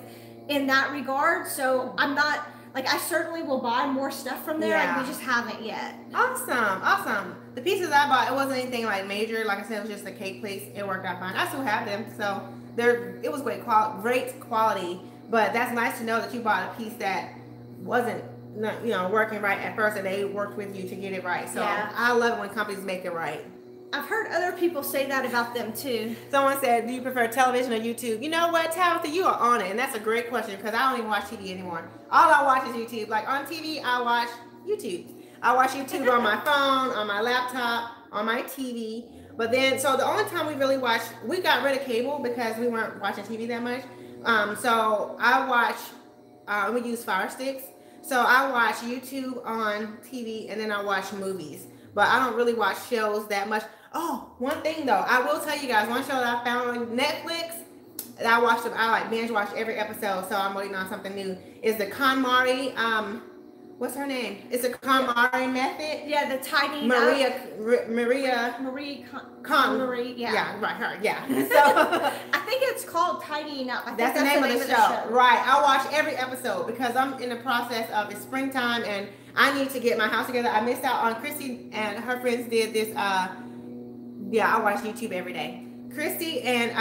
in that regard. So I'm not, like, I certainly will buy more stuff from there. Yeah. We just haven't yet. Awesome. The pieces I bought, it wasn't anything like major. Like I said, it was just a cake plates. It worked out fine. I still have them, so it was great quality. But that's nice to know that you bought a piece that wasn't, working right at first, and they worked with you to get it right. So I love it when companies make it right. I've heard other people say that about them too. Someone said, do you prefer television or YouTube? You know what, Tabitha, you are on it. And that's a great question because I don't even watch TV anymore. All I watch is YouTube. Like on TV, I watch YouTube. I watch YouTube on my phone, on my laptop, on my TV. But then, so the only time we really watched, we got rid of cable because we weren't watching TV that much. So I watch, we use Fire Sticks. So I watch YouTube on TV and then I watch movies. But I don't really watch shows that much. Oh, one thing though, I will tell you guys, one show that I found on Netflix that I binge watch every episode, so I'm waiting on something new, is the KonMari, what's her name? It's a KonMari method. Yeah, the tidying Marie KonMari, yeah. Yeah, right, her, yeah. So I think it's called Tidying Up. That's the name of the show. Right, I watch every episode because I'm in the process of, it's springtime and I need to get my house together. I missed out on Kristi and her friends did this, I watch YouTube every day. Kristi and,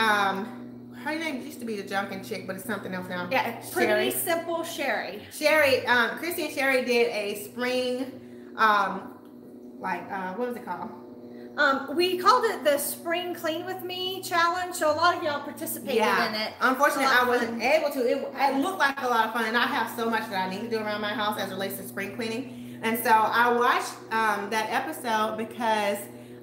her name used to be the Junkin chick, but it's something else now. Yeah, Pretty Simple Sherry. Kristi and Sherry did a spring, what was it called? We called it the Spring Clean With Me Challenge, so a lot of y'all participated in it. Unfortunately, I wasn't able to. It looked like a lot of fun, and I have so much that I need to do around my house as it relates to spring cleaning. And so I watched that episode because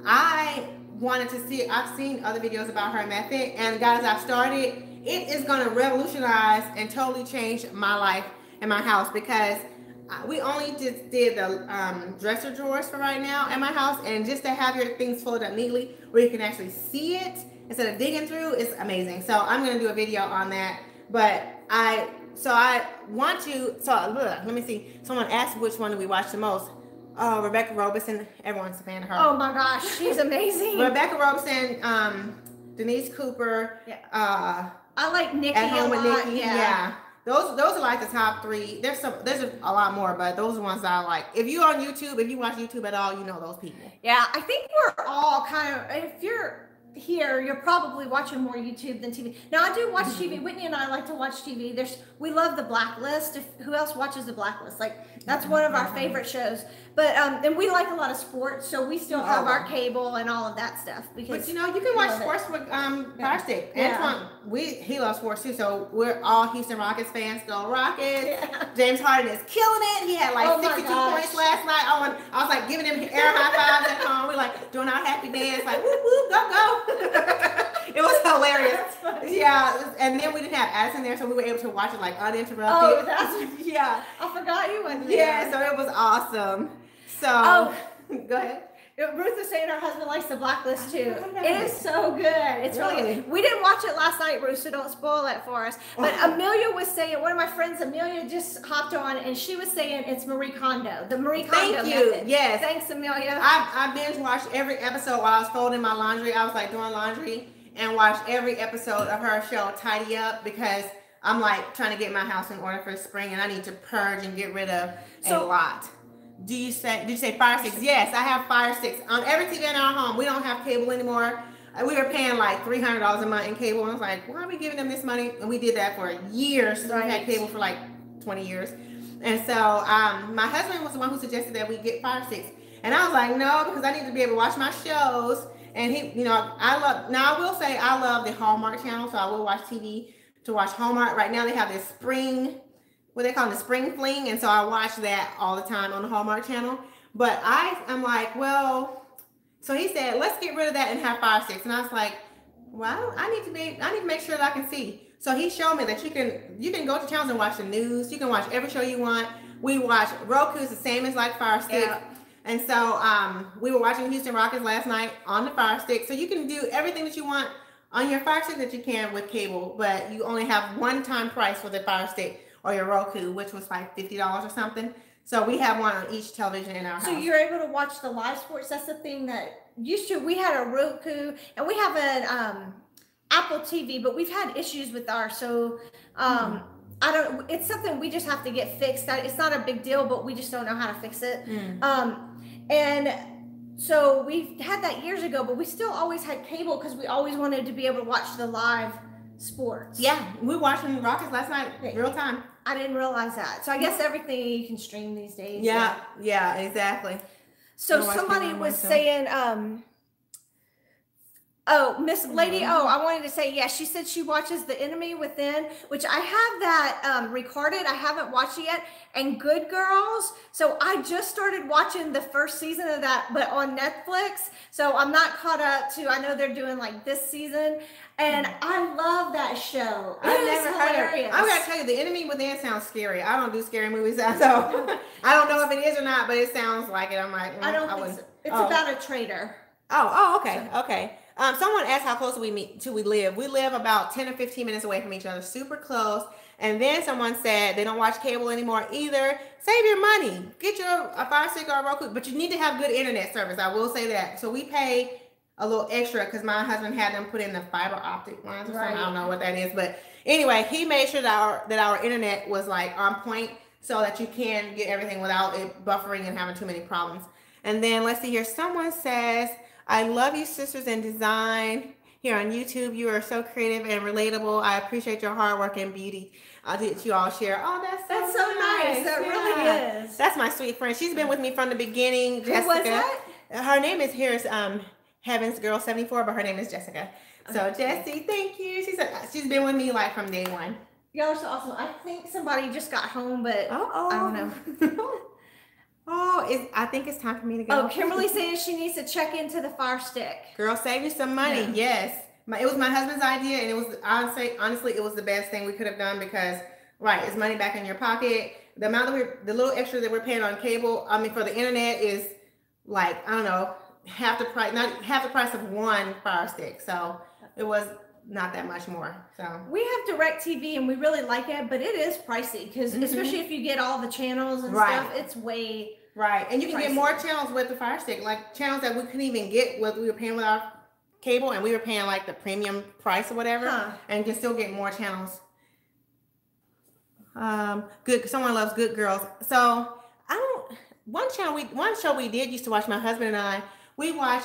I wanted to see, I've seen other videos about her method, and guys, I've started, it is going to revolutionize and totally change my life and my house because we only just did the dresser drawers for right now in my house, and just to have your things folded up neatly where you can actually see it instead of digging through is amazing. So I'm going to do a video on that, but I want to, let me see, someone asked which one do we watch the most. Oh, Rebecca Robeson, everyone's a fan of her. Oh my gosh, she's amazing. Rebecca Robeson, Denise Cooper. Yeah. I like Nikki At Home a with lot. Nikki. Yeah. Those are like the top 3. There's a lot more, but those are the ones that I like. If you're on YouTube, if you watch YouTube at all, you know those people. Yeah, I think we're all kind of, if you're here, you're probably watching more YouTube than TV. Now, I do watch TV. Whitney and I like to watch TV. We love The Blacklist. Who else watches The Blacklist? Like, that's one of our favorite shows. But and we like a lot of sports, so we still have our cable and all of that stuff. Because you can watch sports with Fire Stick. Antoine, he loves sports too, so we're all Houston Rockets fans. Go Rockets! Yeah. James Harden is killing it. He had like 62 points last night. I was like giving him air high fives at home. We're like doing our happy dance, like whoop whoop, go. It was hilarious. Yeah, and then we didn't have Addison there, so we were able to watch it like uninterrupted. Oh, that's yeah. I forgot you went there. Yeah, so it was awesome. So go ahead. Ruth is saying her husband likes The Blacklist too. It is so good. It's really good. We didn't watch it last night, Ruth, so don't spoil it for us. But Amelia was saying, one of my friends, Amelia, just hopped on, and she was saying it's Marie Kondo, the Marie Kondo method. Yes. Thanks, Amelia. I binge watched every episode while I was folding my laundry. I was like doing laundry and watched every episode of her show Tidy Up because I'm like trying to get my house in order for spring and I need to purge and get rid of a lot. Did you say Fire Sticks? Yes, I have Fire Sticks on every TV in our home. We don't have cable anymore. We were paying like $300 a month in cable, and I was like, why are we giving them this money? And we did that for years. So we had cable for like 20 years. And so my husband was the one who suggested that we get Fire Sticks, and I was like, no, because I need to be able to watch my shows. And he, I will say I love the Hallmark channel, so I will watch TV to watch Hallmark. Right now they have this spring, what they call it, the spring fling, and so I watch that all the time on the Hallmark channel. But I'm like, well, so he said, let's get rid of that and have Fire Sticks. And I was like, well, I need to make sure that I can see. So he showed me that you can go to channels and watch the news. You can watch every show you want. We watch Roku's the same as like Fire Stick. Yeah. And so we were watching Houston Rockets last night on the Fire Stick. So you can do everything that you want on your Fire Stick that you can with cable, but you only have one-time price for the Fire Stick or your Roku, which was like $50 or something. So we have one on each television in our house. So you're able to watch the live sports. That's the thing that used to. We had a Roku and we have an Apple TV, but we've had issues with ours. So I don't. It's something we just have to get fixed. It's not a big deal, but we just don't know how to fix it. And so we've had that years ago, but we still always had cable because we always wanted to be able to watch the live sports. Yeah, we were watching Rockets last night, real time. I didn't realize that. So I guess everything you can stream these days. Yeah, exactly. So somebody was saying, oh, Miss Lady O, I wanted to say, yeah, she said she watches The Enemy Within, which I have that recorded. I haven't watched it yet. And Good Girls. So I just started watching the first season of that, but on Netflix. So I'm not caught up to, I know they're doing like this season. And I love that show. I've never heard of it. I'm going to tell you, The Enemy Within sounds scary. I don't do scary movies, so I don't know if it is or not, but it sounds like it. I'm like, I don't think so. It's about a traitor. Okay. Someone asked how close we live. We live about 10 or 15 minutes away from each other, super close. And then someone said they don't watch cable anymore either. Save your money. Get a Fire Stick or a Roku, but you need to have good internet service. I will say that. So we pay a little extra because my husband had them put in the fiber optic lines or something. I don't know what that is, but anyway, he made sure that our internet was like on point so that you can get everything without it buffering and having too many problems. And then let's see here. Someone says, I love you sisters in design here on YouTube. You are so creative and relatable. I appreciate your hard work and beauty that you all share. Oh, that's so nice. That really is. That's my sweet friend. She's been with me from the beginning. Jessica. Who was that? Her name is Heaven's Girl 74, but her name is Jessica. So Jessie, thank you. She's been with me like from day one. Y'all are so awesome. I think somebody just got home, but I don't know. I think it's time for me to go. Oh, Kimberly saying she needs to check into the Fire Stick. Girl, save you some money. Yeah. Yes. It was my husband's idea, and it was, honestly, it was the best thing we could have done because, it's money back in your pocket. The amount the little extra that we're paying on cable, for the internet is like, I don't know, half the price of one Fire Stick. So it was not that much more. So we have DirecTV and we really like it, but it is pricey because especially if you get all the channels and stuff, it's way and you can get more channels with the Fire Stick, like channels that we couldn't even get what we were paying with our cable, and we were paying like the premium price or whatever, and you can still get more channels. Someone loves Good Girls. So one show we did used to watch, my husband and I. We watch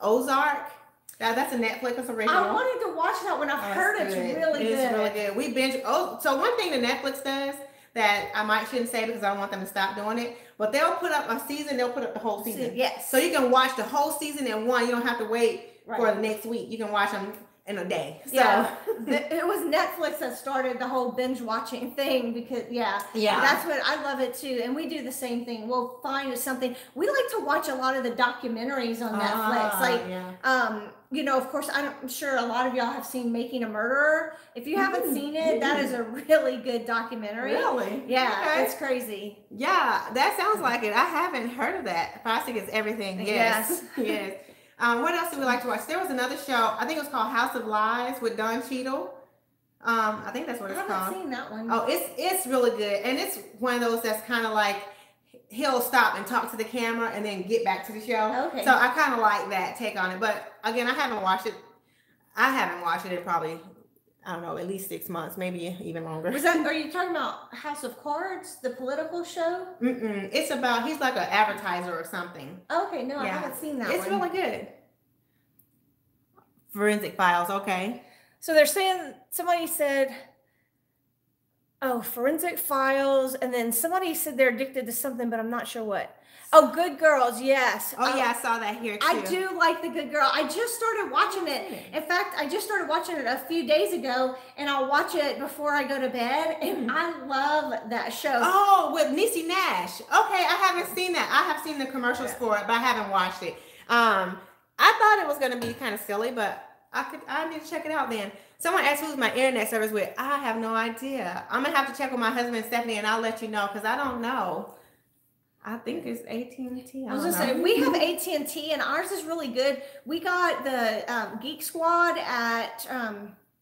Ozark. That's a Netflix original. I wanted to watch that when I've heard it's really good. It's really good. We binge. So one thing that Netflix does that I shouldn't say because I don't want them to stop doing it, but they'll put up a season. They'll put up the whole season. Yes. So you can watch the whole season in one. You don't have to wait for the next week. You can watch them in a day. So. Yeah. It was Netflix that started the whole binge watching thing because that's what I love it too. And we do the same thing. We'll find something. We like to watch a lot of the documentaries on Netflix. Of course, I'm sure a lot of y'all have seen Making a Murderer. If you haven't seen it, that is a really good documentary. Really? Yeah, it's crazy. Yeah, that sounds like it. I haven't heard of that. Fire Stick is everything. Yes. Yes. What else do we like to watch? There was another show. I think it was called House of Lies with Don Cheadle. I think that's what it's called. I haven't seen that one. Oh, it's really good, and it's one of those that's kind of like he'll stop and talk to the camera and then get back to the show. Okay. So I kind of like that take on it, but again, I haven't watched it. I haven't watched it in probably, I don't know, at least 6 months, maybe even longer. Are you talking about House of Cards, the political show? It's about, he's like an advertiser or something. Okay, no, I haven't seen that one. It's really good. Forensic Files, okay. So they're saying, somebody said, Forensic Files, and then somebody said they're addicted to something, but I'm not sure what. Oh, Good Girls, yes. Oh, yeah, I saw that here, too. I do like the Good Girl. I just started watching it. In fact, I just started watching it a few days ago, and I'll watch it before I go to bed, and I love that show. Oh, with Niecy Nash. Okay, I haven't seen that. I have seen the commercials for it, but I haven't watched it. I thought it was going to be kind of silly, but I need to check it out then. Someone asked who's my internet service with. I have no idea. I'm going to have to check with my husband, Stephanie, and I'll let you know because I don't know. I think it's AT&T. I was gonna say we have AT&T, and ours is really good. We got the Geek Squad at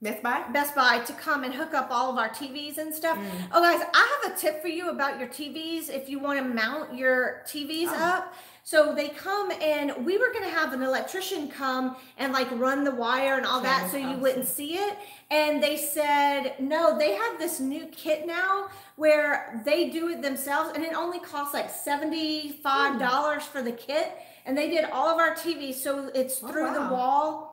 Best Buy to come and hook up all of our TVs and stuff. Oh, guys, I have a tip for you about your TVs if you want to mount your TVs up. So they come, and we were going to have an electrician come and like run the wire and all that so you wouldn't see it. And they said, no, they have this new kit now where they do it themselves, and it only costs like $75 for the kit. And they did all of our TVs, so it's through the wall.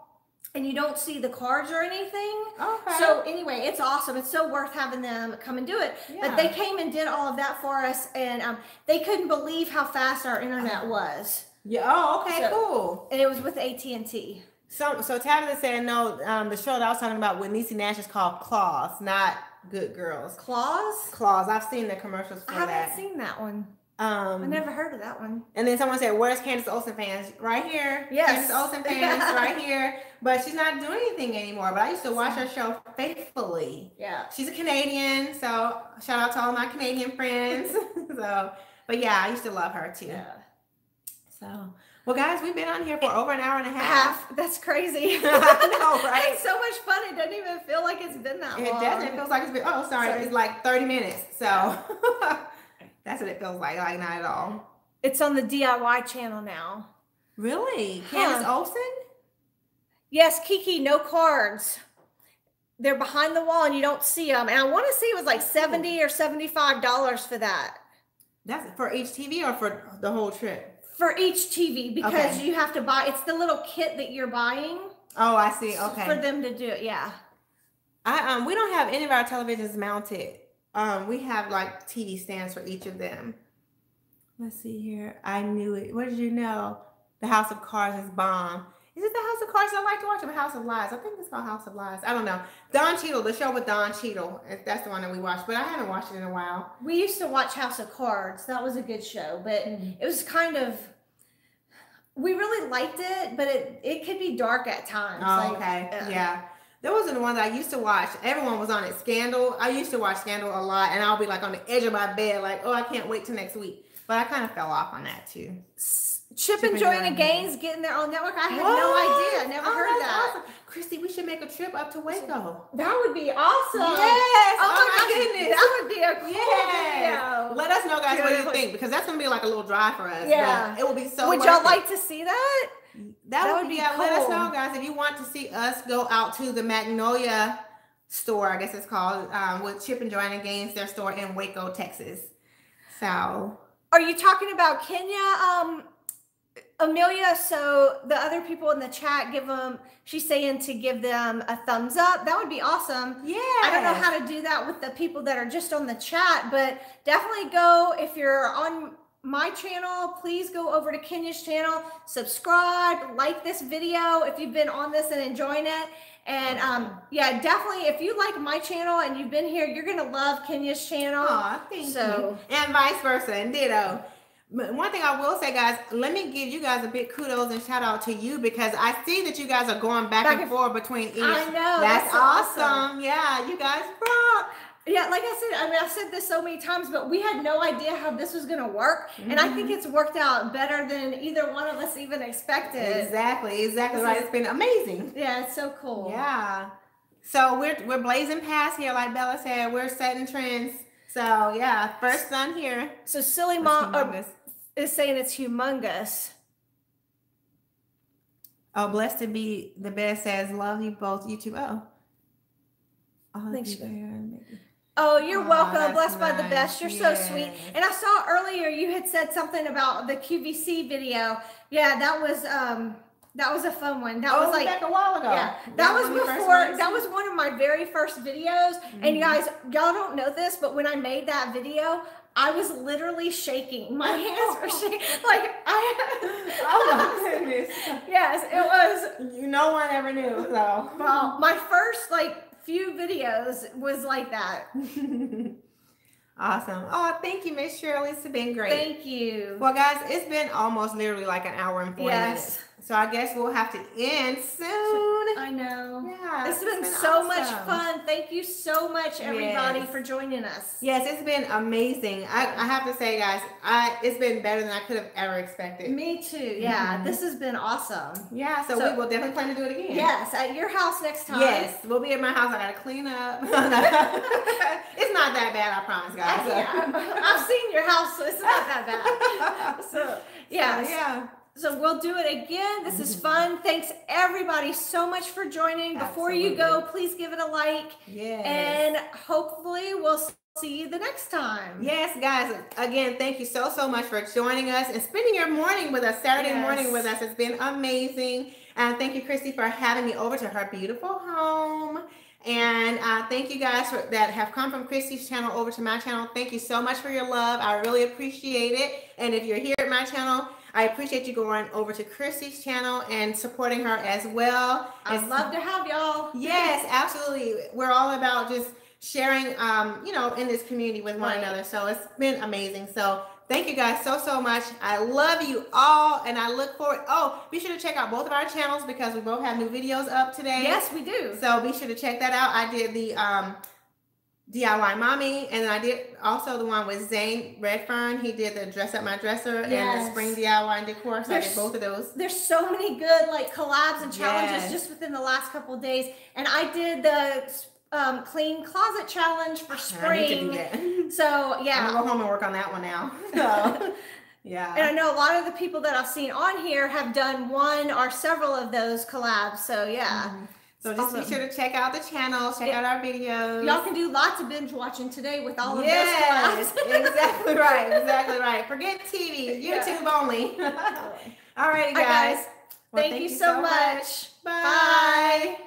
And you don't see the cards or anything. Okay. So anyway, it's awesome. It's so worth having them come and do it. Yeah. But they came and did all of that for us, and they couldn't believe how fast our internet was. Yeah. Oh, okay, cool. And it was with AT&T. So Tabitha said no. The show that I was talking about with Niecy Nash is called Claws, not Good Girls. Claws. Claws. I've seen the commercials for that. I haven't seen that one. I never heard of that one. And then someone said, where's Candace Olsen fans? Right here. Yes. Candace Olsen fans right here. But she's not doing anything anymore. But I used to watch her show faithfully. Yeah. She's a Canadian. So shout out to all my Canadian friends. But yeah, I used to love her too. Yeah. So, well, guys, we've been on here for over an hour and a half. That's crazy. I know, right? It's so much fun. It doesn't even feel like it's been that long. It doesn't. It feels like it's been, it's like 30 minutes. So that's what it feels like not at all. It's on the DIY channel now. Really? Candace Olsen? Yes, Kiki, no cards. They're behind the wall and you don't see them. And I want to say it was like $70 or $75 for that. That's for each TV or for the whole trip? For each TV, because you have to buy, it's the little kit that you're buying. Oh, I see. Okay. For them to do it, yeah. We don't have any of our televisions mounted. We have like TV stands for each of them. Let's see here. I knew it. What did you know? The House of Cards is bomb. Is it the House of Cards I like to watch, or House of Lies? I think it's called House of Lies. I don't know. Don Cheadle, the show with Don Cheadle. That's the one that we watched, but I haven't watched it in a while. We used to watch House of Cards. That was a good show, but it was kind of, we really liked it, but it could be dark at times. Oh, okay. Yeah. There wasn't one that I used to watch. Everyone was on it. Scandal. I used to watch Scandal a lot, and I'll be like on the edge of my bed, like, oh, I can't wait till next week. But I kind of fell off on that too. Chip and Joanna Gaines getting their own network. I had no idea. I never heard that. Awesome. Kristi, we should make a trip up to Waco. That would be awesome. Yes. Oh my goodness. That would be a cool video. Let us know, guys, what you think, because that's going to be like a little drive for us. Yeah. It will be so Would y'all like to see that? That would be cool. Let us know, guys, if you want to see us go out to the Magnolia store, I guess it's called, with Chip and Joanna Gaines, their store in Waco, Texas. So. Are you talking about Kenya? Amelia, so the other people in the chat she's saying to give them a thumbs up. That would be awesome. Yeah. I don't know how to do that with the people that are just on the chat, but definitely go, if you're on my channel, please go over to Kenya's channel, subscribe, like this video if you've been on this and enjoying it. And yeah, definitely, if you like my channel and you've been here, you're going to love Kenya's channel. Aw, thank you. And vice versa, and ditto. One thing I will say, guys, let me give you guys a big kudos and shout out to you, because I see that you guys are going back and forth between each. I know. That's awesome. Yeah, you guys rock. Yeah, like I said, I've said this so many times, but we had no idea how this was going to work. And I think it's worked out better than either one of us even expected. Exactly right. It's been amazing. Yeah, it's so cool. Yeah. So we're blazing past here, like Bella said. We're setting trends. So yeah, first done here. So Silly Mom is saying it's humongous. Oh, blessed to be the best says love you both. YouTube. Thanks. Oh, you're welcome. Blessed by the best. You're so sweet. And I saw earlier you had said something about the QVC video. Yeah, that was a fun one. That was like back a while ago. Yeah, that was before. That was one of my very first videos. And you guys, y'all don't know this, but when I made that video, I was literally shaking. My hands were shaking. Like oh my goodness. Yes, it was. No one ever knew. So well, my first few videos was like that. Awesome. Oh, thank you, Miss Shirley. It's been great. Thank you. Well, guys, it's been almost literally like an hour and 40 minutes. So I guess we'll have to end soon. I know. Yeah. This has been so much fun. Thank you so much, everybody, for joining us. Yes, it's been amazing. I have to say, guys, it's been better than I could have ever expected. Me too. Yeah, this has been awesome. Yeah, so we will definitely plan to do it again. Yes, at your house next time. Yes, we'll be at my house. I gotta clean up. It's not that bad, I promise, guys. I've seen your house, so it's not that bad. So yeah. So we'll do it again. This is fun. Thanks everybody so much for joining. Before you go, please give it a like. Yes. And hopefully we'll see you the next time. Yes, guys. Again, thank you so much for joining us and spending your morning with us, Saturday morning with us. It's been amazing. And thank you, Kristi, for having me over to her beautiful home. And thank you guys that have come from Kristi's channel over to my channel. Thank you so much for your love. I really appreciate it. And if you're here at my channel, I appreciate you going over to Kristi's channel and supporting her as well. I'd love to have y'all. Yes, absolutely. We're all about just sharing, in this community with one another. So it's been amazing. So thank you guys so much. I love you all, and I look forward. Oh, be sure to check out both of our channels because we both have new videos up today. Yes, we do. So be sure to check that out. I did the DIY Mommy, and then I did also the one with Zane Redfern. He did the Dress Up My Dresser and the Spring DIY and Decor. So I did both of those. There's so many good collabs and challenges just within the last couple of days. And I did the clean closet challenge for spring. I need to do that. So yeah, I'm gonna go home and work on that one now. So yeah. And I know a lot of the people that I've seen on here have done one or several of those collabs. So yeah. So just be sure to check out the channel, check out our videos. Y'all can do lots of binge watching today with all of those collabs. Exactly right. Forget TV, YouTube only. All right, guys. Well, thank you so much. Bye.